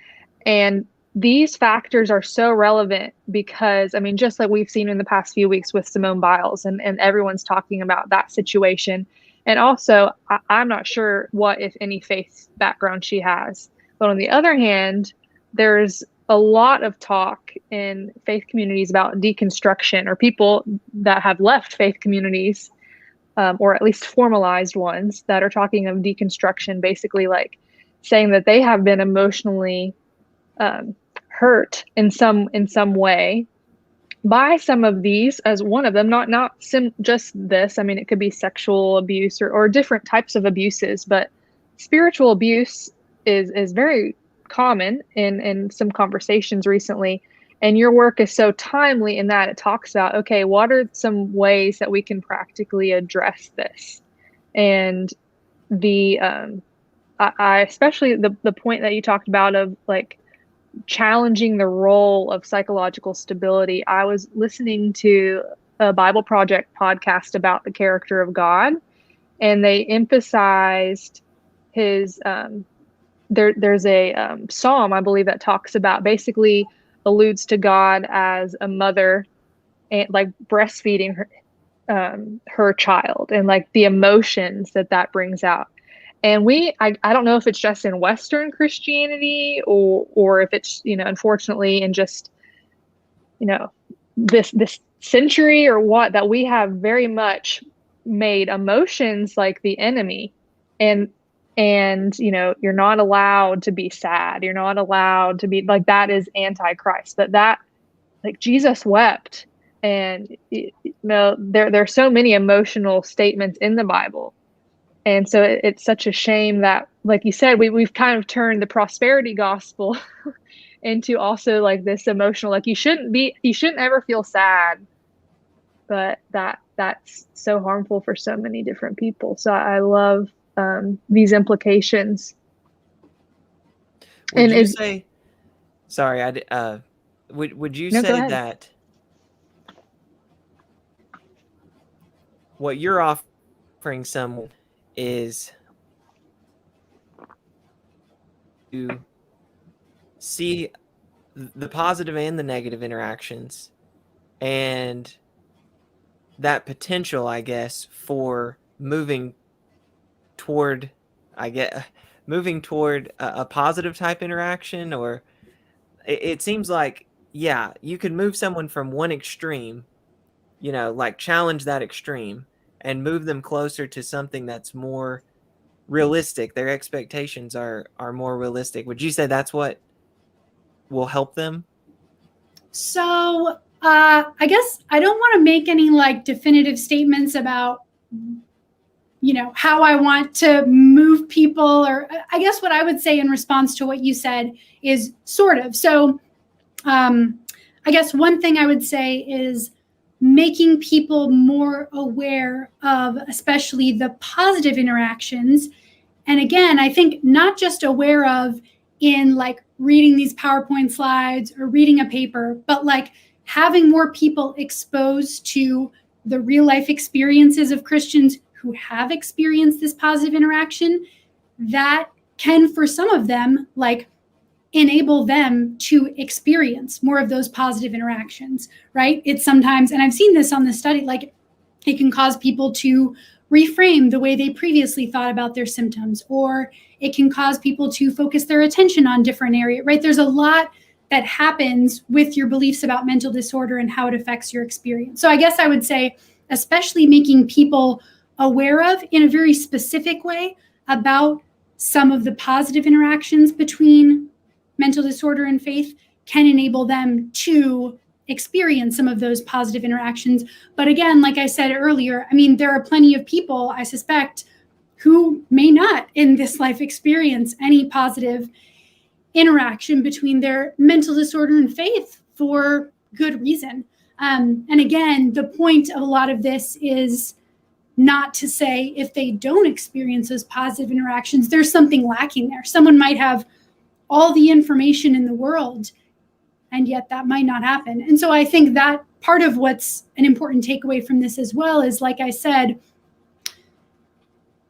And these factors are so relevant because, I mean, just like we've seen in the past few weeks with Simone Biles, and everyone's talking about that situation. And also, I'm not sure what, if any, faith background she has. But on the other hand, there's a lot of talk in faith communities about deconstruction, or people that have left faith communities, or at least formalized ones, that are talking of deconstruction, basically like saying that they have been emotionally hurt in some way by some of these, as one of them, not just this. I mean, it could be sexual abuse or different types of abuses, but spiritual abuse is very common in some conversations recently. And your work is so timely in that it talks about, okay, what are some ways that we can practically address this? And the I especially the point that you talked about of like challenging the role of psychological stability. I was listening to a Bible Project podcast about the character of God, and they emphasized his there's a psalm, I believe, that talks about, basically alludes to God as a mother and like breastfeeding her child, and like the emotions that that brings out. And I don't know if it's just in Western Christianity, or if it's, unfortunately in just, this century or what, that we have very much made emotions like the enemy. And you're not allowed to be sad. You're not allowed to be like, that is antichrist. But that, like, Jesus wept. And there are so many emotional statements in the Bible. And so it's such a shame that, like you said, we've kind of turned the prosperity gospel into also like this emotional, like you shouldn't ever feel sad, but that's so harmful for so many different people. So I love these implications. Would And you say, sorry, would you no, go say ahead. that what you're offering someone is to see the positive and the negative interactions, and that potential, I guess, for moving toward, a positive type interaction? Or it seems like, yeah, you could move someone from one extreme, like challenge that extreme and move them closer to something that's more realistic. Their expectations are more realistic. Would you say that's what will help them? So I guess I don't want to make any like definitive statements about, how I want to move people, or I guess what I would say in response to what you said is sort of. So I guess one thing I would say is making people more aware of, especially the positive interactions. And again, I think not just aware of in like reading these PowerPoint slides or reading a paper, but like having more people exposed to the real life experiences of Christians who have experienced this positive interaction, that can, for some of them, like enable them to experience more of those positive interactions, right? It's sometimes, and I've seen this on the study, like it can cause people to reframe the way they previously thought about their symptoms, or it can cause people to focus their attention on different areas, right? There's a lot that happens with your beliefs about mental disorder and how it affects your experience. So I guess I would say, especially making people aware of, in a very specific way, about some of the positive interactions between mental disorder and faith can enable them to experience some of those positive interactions. But again, like I said earlier, I mean, there are plenty of people, I suspect, who may not in this life experience any positive interaction between their mental disorder and faith for good reason. And again, the point of a lot of this is not to say if they don't experience those positive interactions, there's something lacking there. Someone might have all the information in the world, and yet that might not happen. And so I think that part of what's an important takeaway from this as well is, like I said,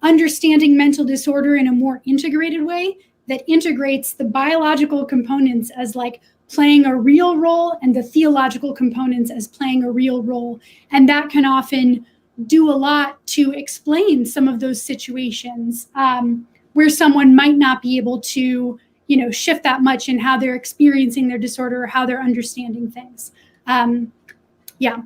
understanding mental disorder in a more integrated way that integrates the biological components as like playing a real role and the theological components as playing a real role. And that can often do a lot to explain some of those situations where someone might not be able to, shift that much in how they're experiencing their disorder or how they're understanding things. Yeah.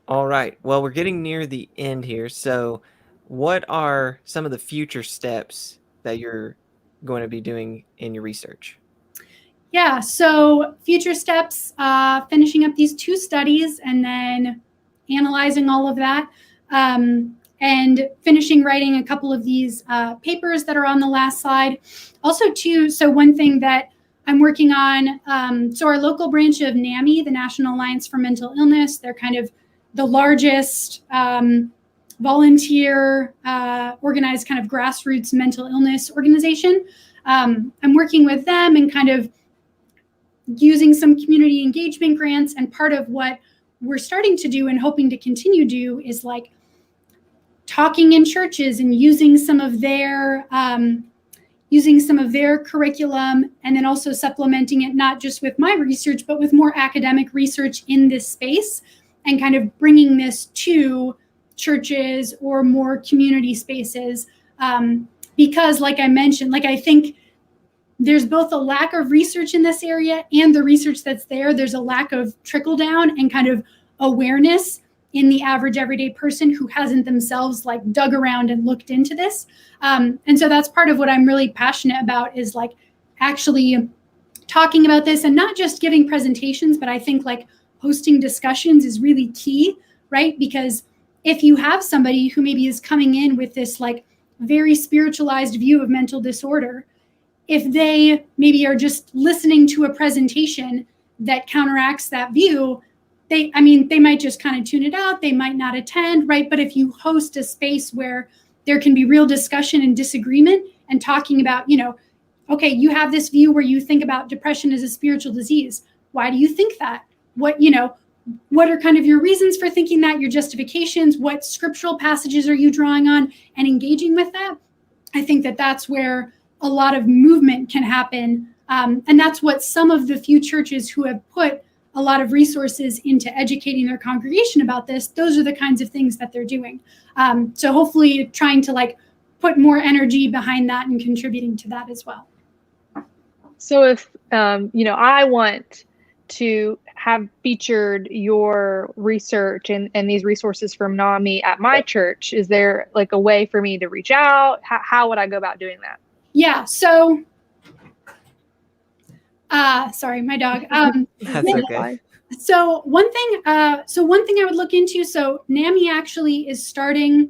All right. Well, we're getting near the end here. So what are some of the future steps that you're going to be doing in your research? Yeah, so future steps, finishing up these 2 studies and then analyzing all of that. and finishing writing a couple of these papers that are on the last slide. Also, too, so one thing that I'm working on, so our local branch of NAMI, the National Alliance for Mental Illness, they're kind of the largest volunteer organized kind of grassroots mental illness organization. I'm working with them and kind of using some community engagement grants. And part of what we're starting to do and hoping to continue to do is like talking in churches and using some of their curriculum, and then also supplementing it not just with my research, but with more academic research in this space, and kind of bringing this to churches or more community spaces. Because like I mentioned, like I think there's both a lack of research in this area and the research that's there. There's a lack of trickle down and kind of awareness in the average everyday person who hasn't themselves like dug around and looked into this. And so that's part of what I'm really passionate about, is like actually talking about this and not just giving presentations, but I think like hosting discussions is really key, right? Because if you have somebody who maybe is coming in with this like very spiritualized view of mental disorder, if they maybe are just listening to a presentation that counteracts that view, they might just kind of tune it out. They might not attend, right? But if you host a space where there can be real discussion and disagreement and talking about, okay, you have this view where you think about depression as a spiritual disease. Why do you think that? What are kind of your reasons for thinking that, your justifications? What scriptural passages are you drawing on, and engaging with that? I think that that's where a lot of movement can happen. And that's what some of the few churches who have put a lot of resources into educating their congregation about this, those are the kinds of things that they're doing. So hopefully trying to like put more energy behind that and contributing to that as well. So if, I want to have featured your research and these resources from NAMI at my church, is there like a way for me to reach out? How would I go about doing that? Yeah, so sorry, my dog. That's okay. So one thing I would look into, so NAMI actually is starting,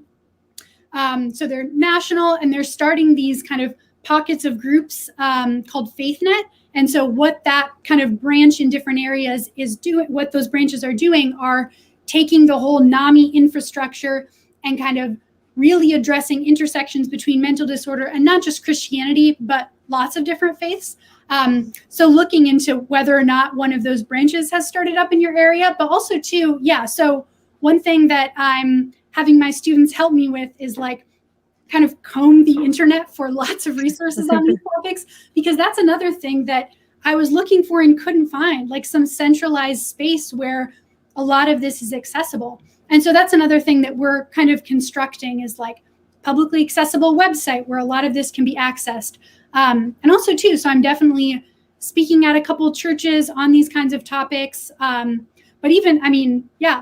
so they're national and they're starting these kind of pockets of groups called FaithNet. And so what that kind of branch in different areas is doing, what those branches are doing are taking the whole NAMI infrastructure and kind of really addressing intersections between mental disorder and not just Christianity, but lots of different faiths. So looking into whether or not one of those branches has started up in your area, but also too, so one thing that I'm having my students help me with is like kind of comb the internet for lots of resources on these topics, because that's another thing that I was looking for and couldn't find, like some centralized space where a lot of this is accessible. And so that's another thing that we're kind of constructing, is like publicly accessible website where a lot of this can be accessed. And also too, so I'm definitely speaking at a couple churches on these kinds of topics. But even,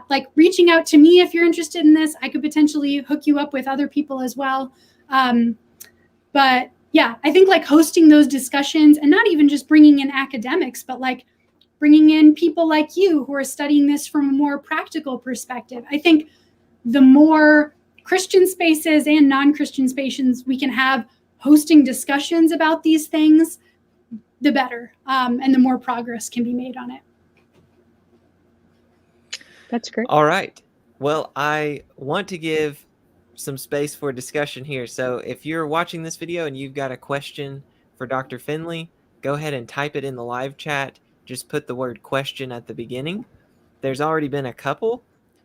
like reaching out to me if you're interested in this, I could potentially hook you up with other people as well. But yeah, I think like hosting those discussions, and not even just bringing in academics, but like bringing in people like you who are studying this from a more practical perspective. I think the more Christian spaces and non-Christian spaces we can have hosting discussions about these things, the better, and the more progress can be made on it. That's great. All right. Well, I want to give some space for discussion here. So if you're watching this video and you've got a question for Dr. Finley, go ahead and type it in the live chat. Just put the word question at the beginning. There's already been a couple,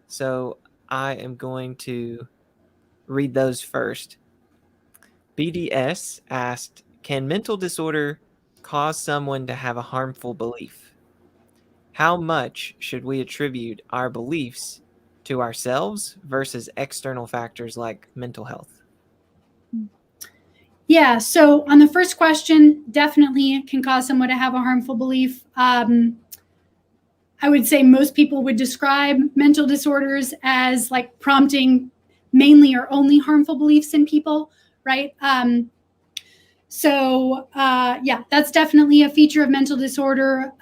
so I am going to read those first. BDS asked, can mental disorder cause someone to have a harmful belief? How much should we attribute our beliefs to ourselves versus external factors like mental health? Yeah, so on the first question, definitely can cause someone to have a harmful belief. I would say most people would describe mental disorders as like prompting mainly or only harmful beliefs in people, right? So that's definitely a feature of mental disorder.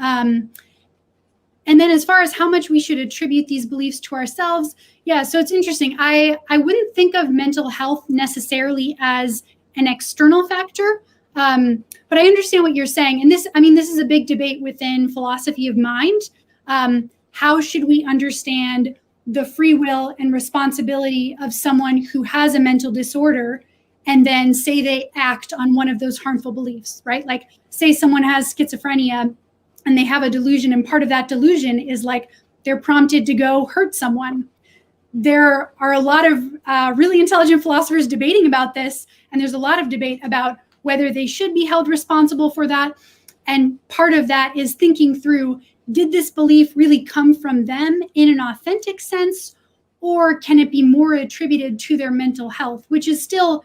And then as far as how much we should attribute these beliefs to ourselves, yeah, so it's interesting. I wouldn't think of mental health necessarily as an external factor, but I understand what you're saying. And this is a big debate within philosophy of mind. How should we understand the free will and responsibility of someone who has a mental disorder and then say they act on one of those harmful beliefs, right? Like say someone has schizophrenia and they have a delusion, and part of that delusion is like they're prompted to go hurt someone. There are a lot of really intelligent philosophers debating about this, and there's a lot of debate about whether they should be held responsible for that. And part of that is thinking through, did this belief really come from them in an authentic sense, or can it be more attributed to their mental health, which is still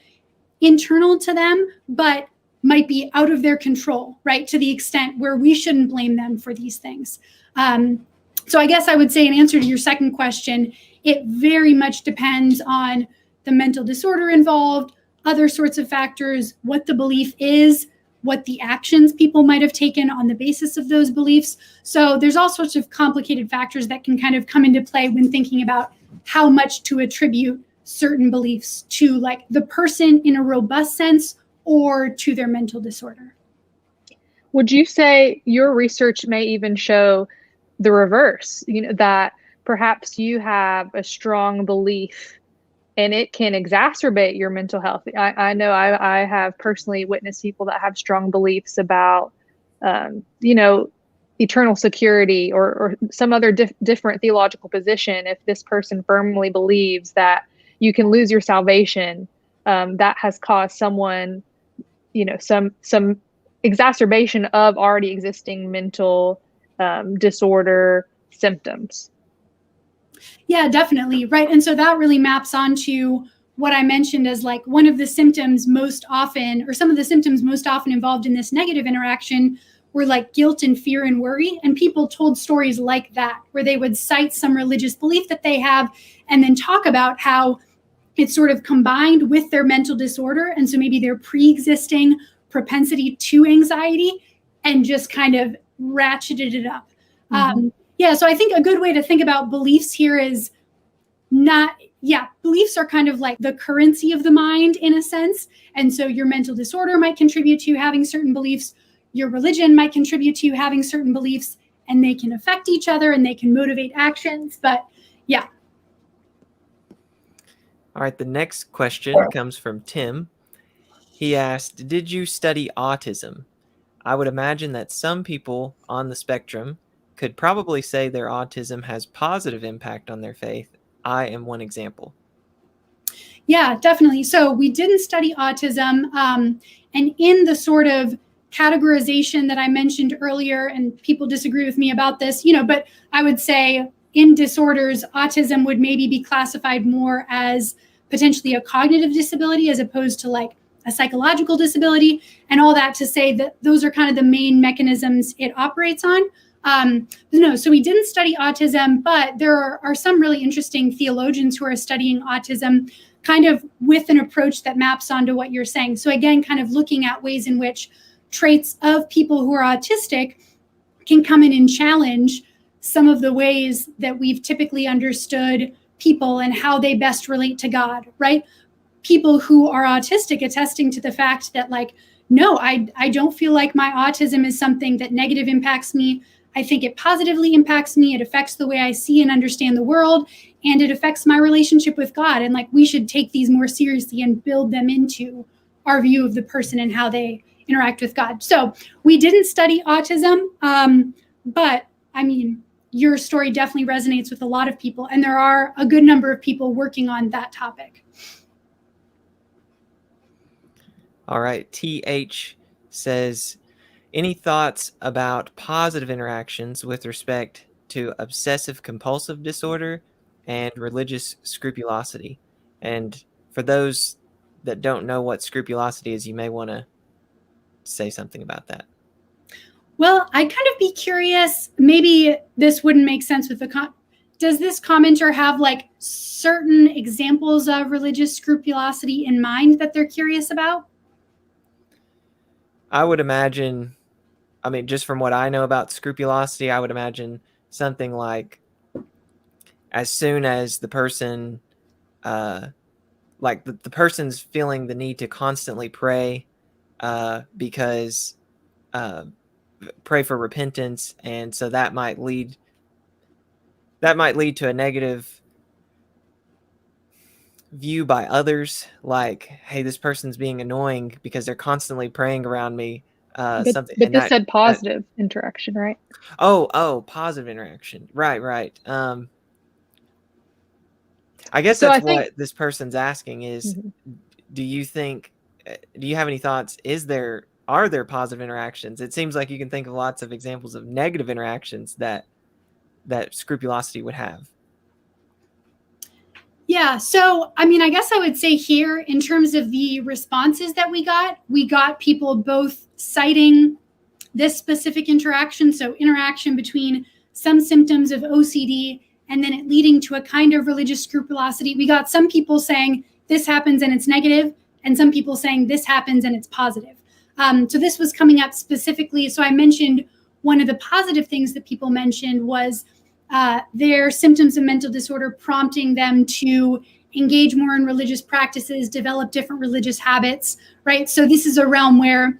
internal to them, but might be out of their control, right? To the extent where we shouldn't blame them for these things. So I guess I would say in answer to your second question, it very much depends on the mental disorder involved, other sorts of factors, what the belief is, what the actions people might have taken on the basis of those beliefs. So there's all sorts of complicated factors that can kind of come into play when thinking about how much to attribute certain beliefs to like the person in a robust sense or to their mental disorder. Would you say your research may even show the reverse, that perhaps you have a strong belief and it can exacerbate your mental health? I know I have personally witnessed people that have strong beliefs about, eternal security or some other different theological position. If this person firmly believes that you can lose your salvation, that has caused someone, some exacerbation of already existing mental disorder symptoms. Yeah, definitely. Right. And so that really maps onto what I mentioned as like one of the symptoms most often, or some of the symptoms most often involved in this negative interaction were like guilt and fear and worry. And people told stories like that, where they would cite some religious belief that they have and then talk about how it's sort of combined with their mental disorder. And so maybe their pre-existing propensity to anxiety and just kind of ratcheted it up. Mm-hmm. So I think a good way to think about beliefs here is beliefs are kind of like the currency of the mind in a sense. And so your mental disorder might contribute to you having certain beliefs. Your religion might contribute to you having certain beliefs, and they can affect each other and they can motivate actions. But yeah. All right, the next question comes from Tim. He asked, did you study autism? I would imagine that some people on the spectrum could probably say their autism has positive impact on their faith. I am one example. Yeah, definitely. So we didn't study autism. And in the sort of categorization that I mentioned earlier, and people disagree with me about this, but I would say in disorders, autism would maybe be classified more as potentially a cognitive disability as opposed to like a psychological disability, and all that to say that those are kind of the main mechanisms it operates on. So we didn't study autism, but there are some really interesting theologians who are studying autism kind of with an approach that maps onto what you're saying. So again, kind of looking at ways in which traits of people who are autistic can come in and challenge some of the ways that we've typically understood people and how they best relate to God, right? People who are autistic attesting to the fact that like, no, I don't feel like my autism is something that negative impacts me. I think it positively impacts me. It affects the way I see and understand the world, and it affects my relationship with God. And like, we should take these more seriously and build them into our view of the person and how they interact with God. So we didn't study autism, but I mean, your story definitely resonates with a lot of people, and there are a good number of people working on that topic. All right, TH says, any thoughts about positive interactions with respect to obsessive compulsive disorder and religious scrupulosity? And for those that don't know what scrupulosity is, you may want to say something about that. Well, I'd kind of be curious, maybe this wouldn't make sense with does this commenter have like certain examples of religious scrupulosity in mind that they're curious about? I would imagine, just from what I know about scrupulosity, I would imagine something like, as soon as the person, like the person's feeling the need to constantly pray, because pray for repentance, and so that might lead to a negative view by others, like, hey, this person's being annoying because they're constantly praying around me, But something, but and this said that positive interaction, right? positive interaction, right. I guess So that's I think what this person's asking is, Mhm. do you have any thoughts? Are there positive interactions? It seems like you can think of lots of examples of negative interactions that scrupulosity would have. Yeah, so I mean, I guess I would say here, in terms of the responses that we got people both citing this specific interaction, so interaction between some symptoms of OCD and then it leading to a kind of religious scrupulosity. We got some people saying this happens and it's negative, and some people saying this happens and it's positive. So this was coming up specifically. So I mentioned one of the positive things that people mentioned was their symptoms of mental disorder prompting them to engage more in religious practices, develop different religious habits, right? So this is a realm where,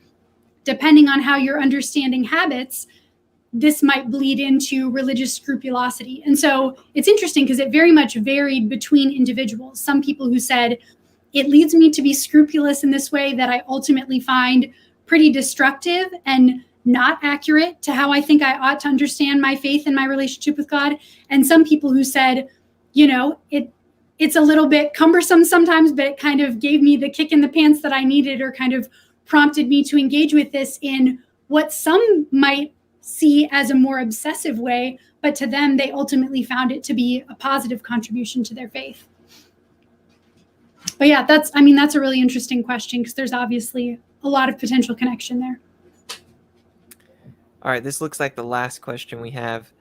depending on how you're understanding habits, this might bleed into religious scrupulosity. And so it's interesting because it very much varied between individuals. Some people who said, it leads me to be scrupulous in this way that I ultimately find pretty destructive and not accurate to how I think I ought to understand my faith and my relationship with God. And some people who said, it's a little bit cumbersome sometimes, but it kind of gave me the kick in the pants that I needed, or kind of prompted me to engage with this in what some might see as a more obsessive way, but to them, they ultimately found it to be a positive contribution to their faith. But yeah, that's a really interesting question, because there's obviously a lot of potential connection there. All right, this looks like the last question we have.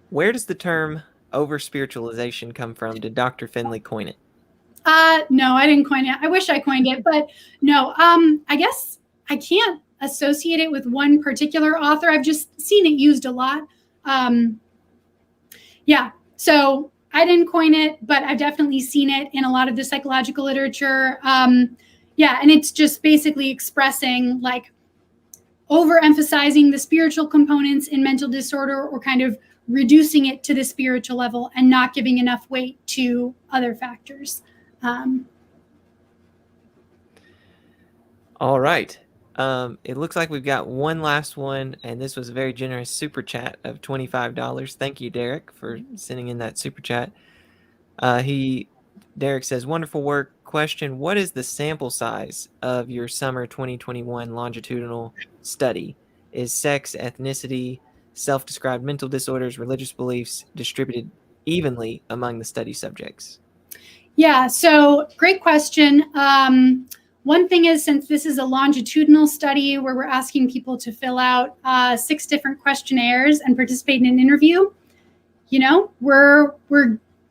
Where does the term over-spiritualization come from? Did Dr. Finley coin it? No, I didn't coin it. I wish I coined it, but no. I guess I can't associate it with one particular author. I've just seen it used a lot. Yeah, so I didn't coin it, but I've definitely seen it in a lot of the psychological literature. Yeah, and it's just basically expressing like overemphasizing the spiritual components in mental disorder, or kind of reducing it to the spiritual level and not giving enough weight to other factors. All right. It looks like we've got one last one, and this was a very generous super chat of $25. Thank you, Derek, for sending in that super chat. Derek says, wonderful work. Question, what is the sample size of your summer 2021 longitudinal study? Is sex, ethnicity, self-described mental disorders, religious beliefs distributed evenly among the study subjects? Yeah, so great question. One thing is, since this is a longitudinal study where we're asking people to fill out 6 different questionnaires and participate in an interview, we're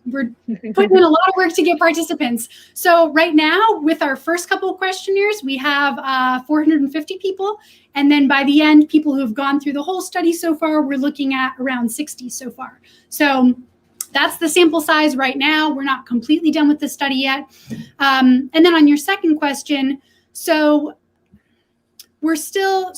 putting in a lot of work to get participants. So right now, with our first couple of questionnaires, we have 450 people. And then by the end, people who have gone through the whole study so far, we're looking at around 60 so far. So that's the sample size right now. We're not completely done with the study yet. And then on your second question, so we're still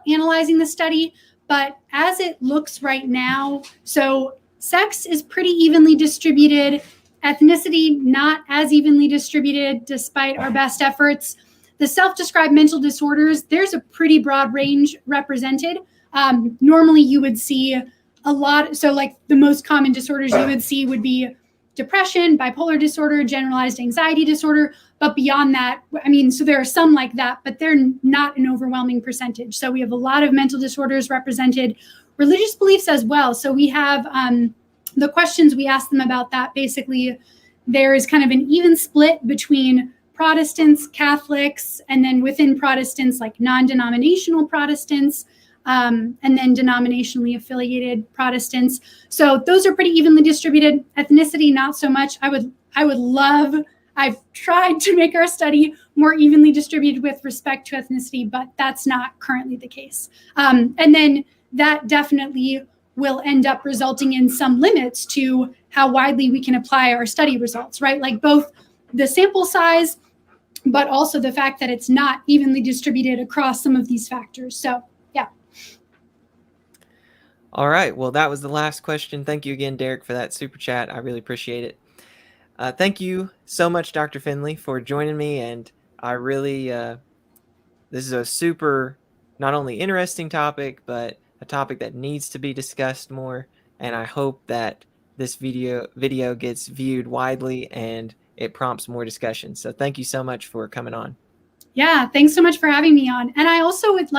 analyzing the study, but as it looks right now, so sex is pretty evenly distributed, ethnicity not as evenly distributed despite our best efforts. The self-described mental disorders, there's a pretty broad range represented. Normally you would see a lot, so like the most common disorders you would see would be depression, bipolar disorder, generalized anxiety disorder. But beyond that, so there are some like that, but they're not an overwhelming percentage. So we have a lot of mental disorders represented, religious beliefs as well. So we have the questions we ask them about that. Basically, there is kind of an even split between Protestants, Catholics, and then within Protestants, like non-denominational Protestants, and then denominationally affiliated Protestants. So those are pretty evenly distributed. Ethnicity, not so much. I've tried to make our study more evenly distributed with respect to ethnicity, but that's not currently the case. And then that definitely will end up resulting in some limits to how widely we can apply our study results, right? Like both the sample size, but also the fact that it's not evenly distributed across some of these factors. So, yeah. All right. Well, that was the last question. Thank you again, Derek, for that super chat. I really appreciate it. Thank you so much, Dr. Finley, for joining me. And I really, this is a super, not only interesting topic, but a topic that needs to be discussed more. And I hope that this video gets viewed widely and it prompts more discussion. So thank you so much for coming on. Yeah, thanks so much for having me on. And I also would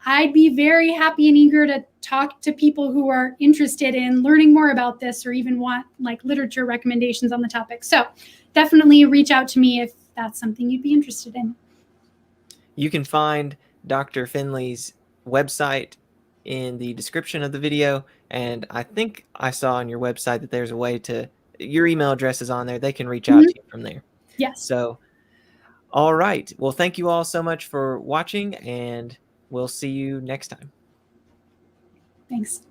I'd be very happy and eager to talk to people who are interested in learning more about this or even want literature recommendations on the topic. So definitely reach out to me if that's something you'd be interested in. You can find Dr. Finley's website in the description of the video. And I think I saw on your website that there's a way your email address is on there. They can reach out to you from there. Yes. So, all right. Well, thank you all so much for watching, and we'll see you next time. Thanks.